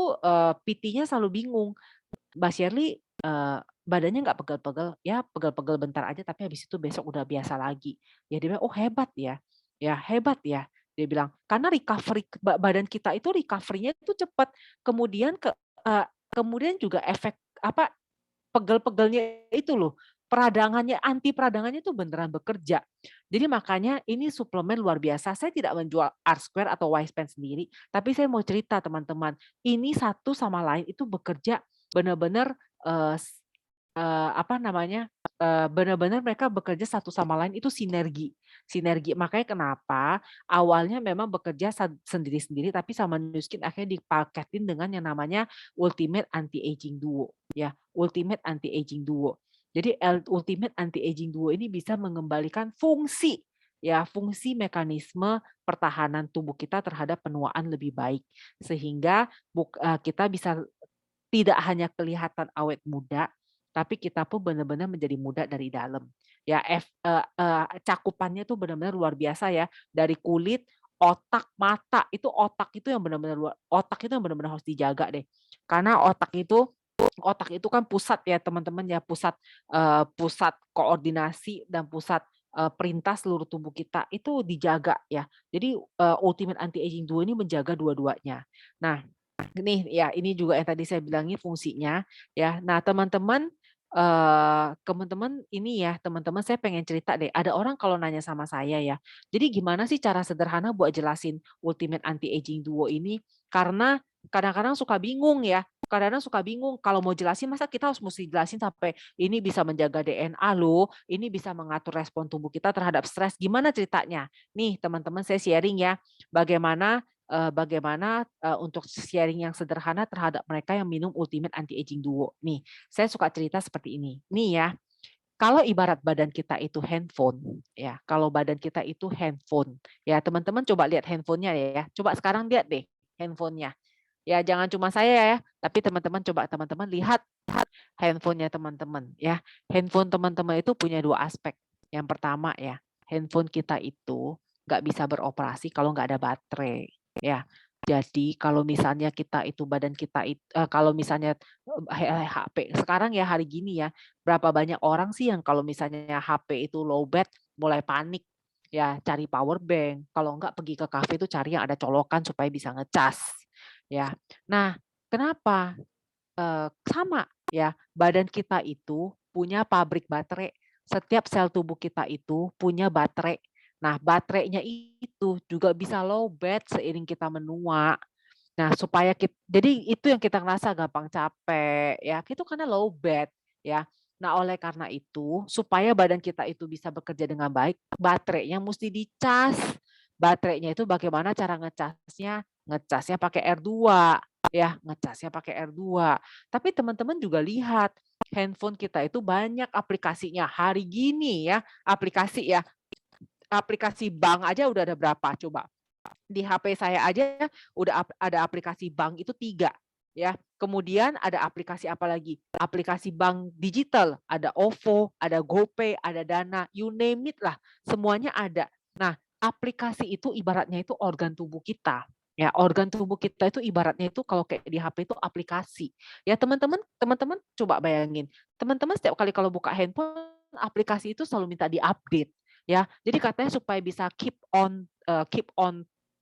Speaker 1: PT-nya selalu bingung, "Mbak Shirley, badannya nggak pegel-pegel?" "Ya pegel-pegel bentar aja, tapi habis itu besok udah biasa lagi." Ya dia bilang, "Oh hebat ya, ya hebat ya." Dia bilang, "Karena recovery badan kita itu recovery-nya itu cepat, kemudian kemudian juga efek apa, pegel-pegelnya itu loh, anti peradangannya itu beneran bekerja." Jadi makanya ini suplemen luar biasa. Saya tidak menjual R-Square atau Y-Span sendiri, tapi saya mau cerita teman-teman, ini satu sama lain itu bekerja benar-benar, apa namanya, benar-benar mereka bekerja satu sama lain itu sinergi sinergi. Makanya kenapa awalnya memang bekerja sendiri-sendiri, tapi sama Nuskin akhirnya dipaketin dengan yang namanya Ultimate Anti-Aging Duo, ya, Ultimate Anti-Aging Duo. Jadi Ultimate Anti-Aging Duo ini bisa mengembalikan fungsi, ya, fungsi mekanisme pertahanan tubuh kita terhadap penuaan lebih baik. Sehingga kita bisa tidak hanya kelihatan awet muda, tapi kita pun benar-benar menjadi muda dari dalam. Ya, cakupannya tuh benar-benar luar biasa ya, dari kulit, otak, mata, otak itu yang benar-benar otak itu yang benar-benar harus dijaga deh. Karena otak itu kan pusat ya teman-teman ya, pusat koordinasi dan pusat, perintah seluruh tubuh kita itu dijaga ya. Jadi, Ultimate Anti Aging Duo ini menjaga dua-duanya. Nah, nih, ya ini juga yang tadi saya bilangin fungsinya, ya. Nah, teman-teman ini ya, teman-teman saya pengen cerita deh, ada orang kalau nanya sama saya ya, "Jadi gimana sih cara sederhana buat jelasin Ultimate Anti-Aging Duo ini?" Karena kadang-kadang suka bingung ya, kadang-kadang suka bingung kalau mau jelasin masa kita harus musti jelasin sampai, "Ini bisa menjaga DNA loh, ini bisa mengatur respon tubuh kita terhadap stres." Gimana ceritanya? Nih teman-teman saya sharing ya, bagaimana untuk sharing yang sederhana terhadap mereka yang minum Ultimate Anti-Aging Duo. Nih, saya suka cerita seperti ini. Nih ya, kalau ibarat badan kita itu handphone, ya, kalau badan kita itu handphone, ya teman-teman coba lihat handphonenya ya. Coba sekarang lihat deh handphonenya. Ya, jangan cuma saya ya, tapi teman-teman lihat handphonenya teman-teman ya. Handphone teman-teman itu punya dua aspek. Yang pertama ya, handphone kita itu nggak bisa beroperasi kalau nggak ada baterai ya. Jadi kalau misalnya kita itu badan kita kalau misalnya HP sekarang ya hari gini ya, berapa banyak orang sih yang kalau misalnya HP itu low bat mulai panik ya cari power bank, kalau enggak pergi ke kafe itu cari yang ada colokan supaya bisa ngecas ya. Nah, kenapa? Sama ya, badan kita itu punya pabrik baterai. Setiap sel tubuh kita itu punya baterai. Nah, baterainya itu juga bisa lowbat seiring kita menua. Nah, jadi itu yang kita ngerasa gampang capek ya, itu karena lowbat ya. Nah, oleh karena itu, supaya badan kita itu bisa bekerja dengan baik, baterainya mesti dicas. Baterainya itu bagaimana cara ngecasnya? Ngecasnya pakai R2 ya, ngecasnya pakai R2. Tapi teman-teman juga lihat, handphone kita itu banyak aplikasinya. Hari gini ya, aplikasi bank aja udah ada berapa coba? Di HP saya aja udah ada aplikasi bank itu 3 ya. Kemudian ada aplikasi apa lagi? Aplikasi bank digital, ada OVO, ada GoPay, ada Dana, you name it lah, semuanya ada. Nah, aplikasi itu ibaratnya itu organ tubuh kita. Ya, organ tubuh kita itu ibaratnya itu kalau kayak di HP itu aplikasi. Ya, teman-teman coba bayangin, teman-teman setiap kali kalau buka handphone, aplikasi itu selalu minta di-update ya. Jadi katanya supaya bisa keep on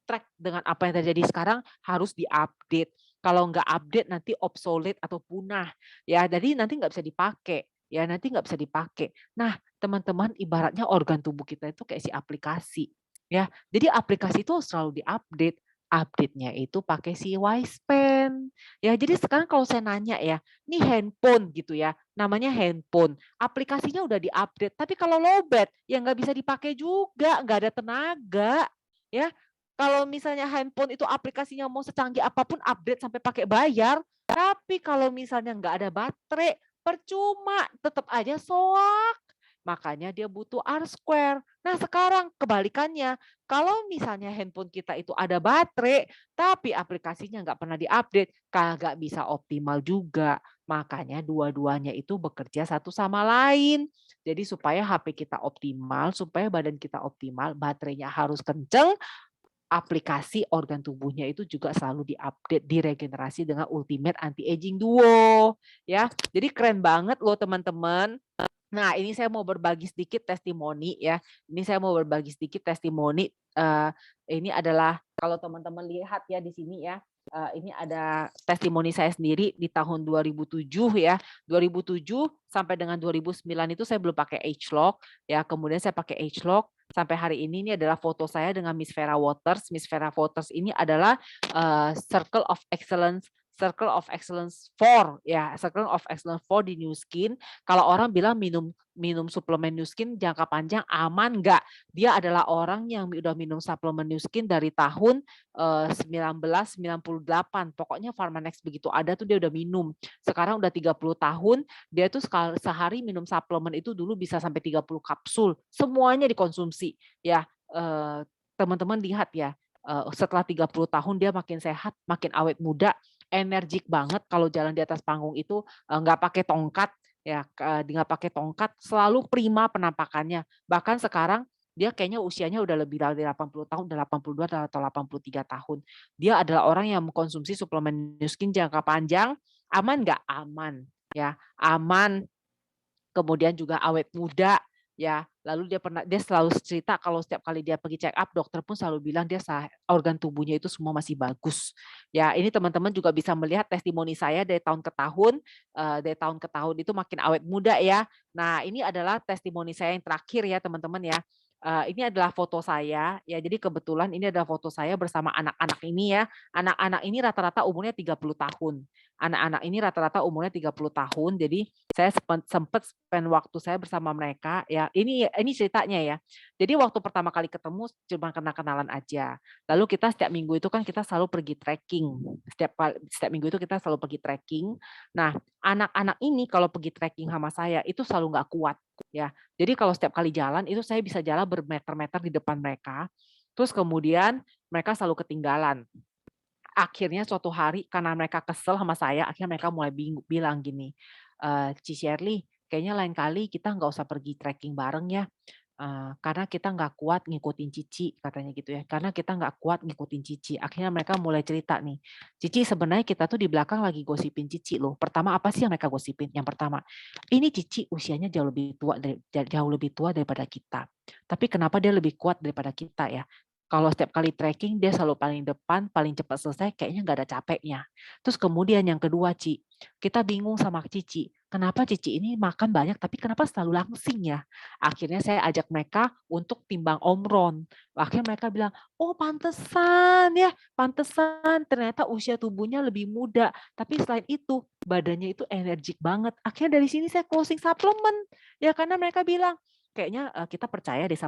Speaker 1: track dengan apa yang terjadi sekarang harus di-update. Kalau nggak update nanti obsolete atau punah, ya. Jadi nanti nggak bisa dipakai, ya nanti nggak bisa dipakai. Nah, teman-teman ibaratnya organ tubuh kita itu kayak si aplikasi, ya. Jadi aplikasi itu selalu di-update. Update-nya itu pakai si Wispen. Ya, jadi sekarang kalau saya nanya ya, ini handphone gitu ya, namanya handphone, aplikasinya udah di-update, tapi kalau lowbat ya nggak bisa dipakai juga, nggak ada tenaga, ya. Kalau misalnya handphone itu aplikasinya mau secanggih apapun update sampai pakai bayar, tapi kalau misalnya nggak ada baterai, percuma, tetap aja soak. Makanya dia butuh R-square. Nah sekarang kebalikannya, kalau misalnya handphone kita itu ada baterai, tapi aplikasinya nggak pernah diupdate, kagak bisa optimal juga. Makanya dua-duanya itu bekerja satu sama lain. Jadi supaya HP kita optimal, supaya badan kita optimal, baterainya harus kenceng, aplikasi organ tubuhnya itu juga selalu diupdate, diregenerasi dengan Ultimate Anti-Aging Duo, ya. Jadi keren banget loh teman-teman. Nah, ini saya mau berbagi sedikit testimoni ya. Ini saya mau berbagi sedikit testimoni, ini adalah kalau teman-teman lihat ya di sini ya, ini ada testimoni saya sendiri di tahun 2007 ya. 2007 sampai dengan 2009 itu saya belum pakai ageLOC ya, kemudian saya pakai ageLOC sampai hari ini adalah foto saya dengan Miss Vera Waters. Miss Vera Waters ini adalah, Circle of Excellence Circle of Excellence 4 ya, Circle of Excellence 4 di Nu Skin. Kalau orang bilang minum minum suplemen Nu Skin jangka panjang aman nggak? Dia adalah orang yang udah minum suplemen Nu Skin dari tahun 1998. Pokoknya Pharmanex begitu ada tuh dia udah minum. Sekarang udah 30 tahun, dia tuh sehari minum suplemen itu dulu bisa sampai 30 kapsul. Semuanya dikonsumsi ya. Teman-teman lihat ya, setelah 30 tahun dia makin sehat, makin awet muda, energik banget kalau jalan di atas panggung itu, nggak pakai tongkat ya, nggak pakai tongkat, selalu prima penampakannya. Bahkan sekarang dia kayaknya usianya udah lebih dari 80 tahun, udah 82 atau 83 tahun. Dia adalah orang yang mengkonsumsi suplemen Nu Skin jangka panjang, aman nggak? Aman, ya, aman. Kemudian juga awet muda, ya. Lalu dia selalu cerita kalau setiap kali dia pergi check up, dokter pun selalu bilang organ tubuhnya itu semua masih bagus. Ya, ini teman-teman juga bisa melihat testimoni saya dari tahun ke tahun itu makin awet muda ya. Nah, ini adalah testimoni saya yang terakhir ya, teman-teman ya. Ini adalah foto saya, ya jadi kebetulan ini adalah foto saya bersama anak-anak ini ya. Anak-anak ini rata-rata umurnya 30 tahun. Anak-anak ini rata-rata umurnya 30 tahun, jadi saya sempat spend waktu saya bersama mereka ya, ini ceritanya ya. Jadi waktu pertama kali ketemu cuma kenalan aja. Lalu kita setiap minggu itu kan kita selalu pergi trekking. Setiap minggu itu kita selalu pergi trekking. Nah, anak-anak ini kalau pergi trekking sama saya itu selalu nggak kuat ya. Jadi kalau setiap kali jalan itu saya bisa jalan bermeter-meter di depan mereka. Terus kemudian mereka selalu ketinggalan. Akhirnya suatu hari karena mereka kesel sama saya, akhirnya mereka mulai bilang gini, "Ci Sherly, kayaknya lain kali kita nggak usah pergi trekking bareng ya, karena kita nggak kuat ngikutin Cici," katanya gitu ya, "karena kita nggak kuat ngikutin Cici." Akhirnya mereka mulai cerita nih, "Cici sebenarnya kita tuh di belakang lagi gosipin Cici loh." Pertama apa sih yang mereka gosipin? Yang pertama, "Ini Cici usianya jauh lebih tua daripada kita, tapi kenapa dia lebih kuat daripada kita ya? Kalau setiap kali trekking dia selalu paling depan, paling cepat selesai, kayaknya nggak ada capeknya." Terus kemudian yang kedua, Ci, kita bingung sama Cici, kenapa Cici ini makan banyak tapi kenapa selalu langsing ya? Akhirnya saya ajak mereka untuk timbang omron. Akhirnya mereka bilang, "Oh pantesan ya, pantesan ternyata usia tubuhnya lebih muda. Tapi selain itu badannya itu energik banget." Akhirnya dari sini saya closing suplemen. Ya karena mereka bilang, kayaknya, kita percaya deh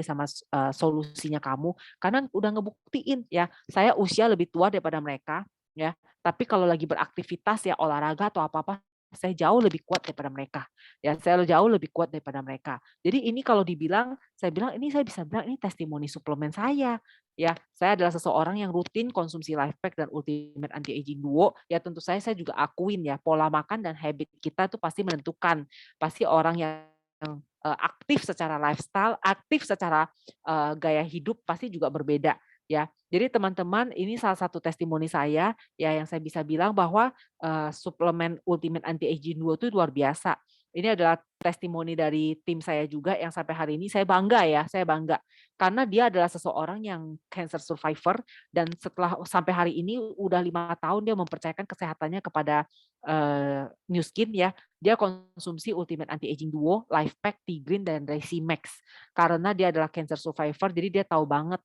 Speaker 1: sama solusinya kamu, karena udah ngebuktiin ya, saya usia lebih tua daripada mereka, ya, tapi kalau lagi beraktivitas ya, olahraga atau apa-apa, saya jauh lebih kuat daripada mereka, ya, saya jauh lebih kuat daripada mereka. Jadi ini kalau dibilang, saya bilang ini saya bisa bilang ini testimoni suplemen saya, ya. Saya adalah seseorang yang rutin konsumsi Lifepack dan Ultimate Anti-Aging Duo, ya tentu saya juga akuin ya, pola makan dan habit kita itu pasti menentukan. Pasti orang yang aktif secara lifestyle, aktif secara, gaya hidup pasti juga berbeda, ya. Jadi teman-teman ini salah satu testimoni saya, ya yang saya bisa bilang bahwa, suplemen Ultimate Anti-Aging Duo itu luar biasa. Ini adalah testimoni dari tim saya juga yang sampai hari ini saya bangga ya, saya bangga. Karena dia adalah seseorang yang cancer survivor dan setelah sampai hari ini udah 5 tahun dia mempercayakan kesehatannya kepada, Nu Skin ya. Dia konsumsi Ultimate Anti-Aging Duo, Lifepack, T-Green, dan Resimax. Karena dia adalah cancer survivor, jadi dia tahu banget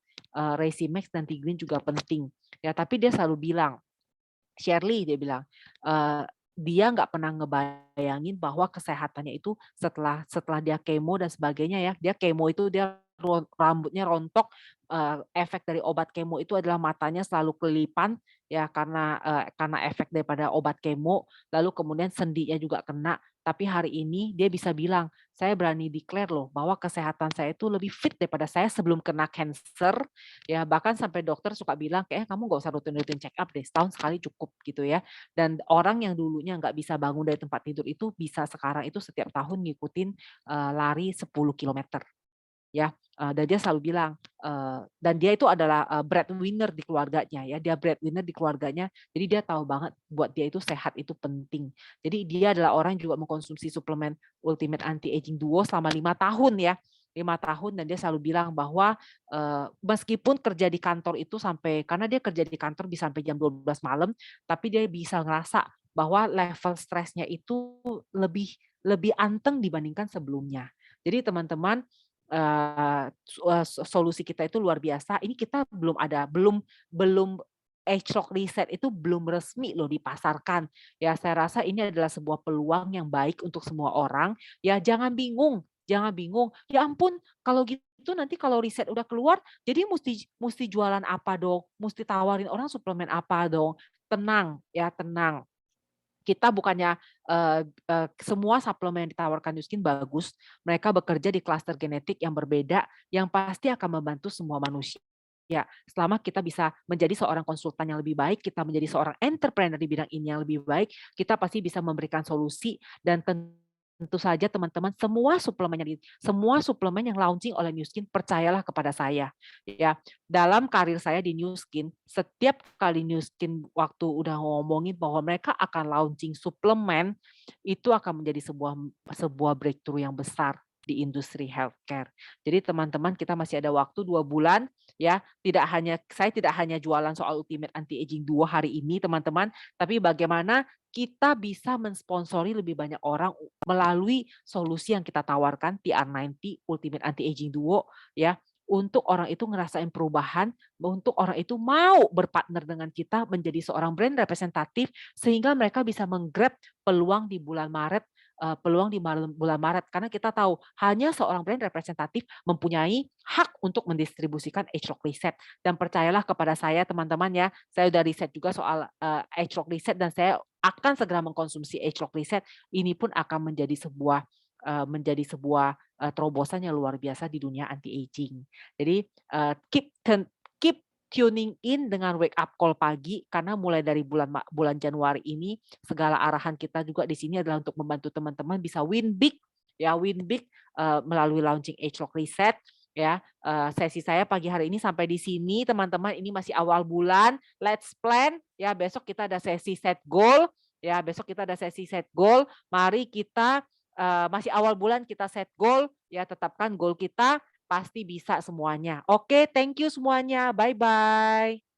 Speaker 1: Resimax dan T-Green juga penting. Ya, tapi dia selalu bilang, "Sherly," dia bilang, dia nggak pernah ngebayangin bahwa kesehatannya itu setelah setelah dia kemo dan sebagainya ya, dia kemo itu dia rambutnya rontok, efek dari obat kemo itu adalah matanya selalu kelilipan ya karena efek daripada obat kemo, lalu kemudian sendinya juga kena. Tapi hari ini dia bisa bilang, "Saya berani declare loh bahwa kesehatan saya itu lebih fit daripada saya sebelum kena cancer." Ya bahkan sampai dokter suka bilang, "Kayaknya kamu nggak usah rutin-rutin check up deh, setahun sekali cukup," gitu ya. Dan orang yang dulunya nggak bisa bangun dari tempat tidur itu bisa sekarang itu setiap tahun ngikutin, lari 10 kilometer. Ya, dan dia selalu bilang, dan dia itu adalah, breadwinner di keluarganya ya, dia breadwinner di keluarganya, jadi dia tahu banget buat dia itu sehat itu penting. Jadi dia adalah orang yang juga mengkonsumsi suplemen Ultimate Anti-Aging Duo selama 5 tahun ya, 5 tahun dan dia selalu bilang bahwa, meskipun kerja di kantor itu karena dia kerja di kantor bisa sampai jam 12 malam, tapi dia bisa ngerasa bahwa level stresnya itu lebih lebih anteng dibandingkan sebelumnya. Jadi teman-teman, solusi kita itu luar biasa. Ini kita belum ada belum belum Agelock Reset itu belum resmi loh dipasarkan. Ya, saya rasa ini adalah sebuah peluang yang baik untuk semua orang. Ya, jangan bingung, jangan bingung. Ya ampun, kalau gitu nanti kalau riset udah keluar, jadi musti jualan apa dong? Musti tawarin orang suplemen apa dong? Tenang, ya tenang. Kita bukannya, semua suplemen yang ditawarkan Nu Skin bagus, mereka bekerja di klaster genetik yang berbeda, yang pasti akan membantu semua manusia. Selama kita bisa menjadi seorang konsultan yang lebih baik, kita menjadi seorang entrepreneur di bidang ini yang lebih baik, kita pasti bisa memberikan solusi dan tentu saja teman-teman semua suplemen yang launching oleh Nu Skin percayalah kepada saya, ya. Dalam karir saya di Nu Skin, setiap kali Nu Skin waktu udah ngomongin bahwa mereka akan launching suplemen, itu akan menjadi sebuah sebuah breakthrough yang besar di industri healthcare. Jadi teman-teman kita masih ada waktu 2 bulan ya, saya tidak hanya jualan soal Ultimate Anti Aging Duo hari ini teman-teman, tapi bagaimana kita bisa mensponsori lebih banyak orang melalui solusi yang kita tawarkan TR90 Ultimate Anti Aging Duo ya. Untuk orang itu ngerasain perubahan, untuk orang itu mau berpartner dengan kita menjadi seorang brand representatif sehingga mereka bisa menggrab peluang di bulan Maret, bulan Maret karena kita tahu hanya seorang brand representatif mempunyai hak untuk mendistribusikan Agelock Reset dan percayalah kepada saya teman-teman ya, saya udah riset juga soal, Agelock Reset dan saya akan segera mengkonsumsi Agelock Reset, ini pun akan menjadi sebuah, terobosan yang luar biasa di dunia anti aging. Jadi, keep tuning in dengan wake up call pagi karena mulai dari bulan Januari ini segala arahan kita juga di sini adalah untuk membantu teman-teman bisa win big ya, win big, melalui launching Agelock Reset ya. Sesi saya pagi hari ini sampai di sini teman-teman, ini masih awal bulan, let's plan ya, besok kita ada sesi set goal ya, besok kita ada sesi set goal, mari kita, masih awal bulan kita set goal ya, tetapkan goal kita, pasti bisa semuanya. Oke, thank you semuanya. Bye-bye.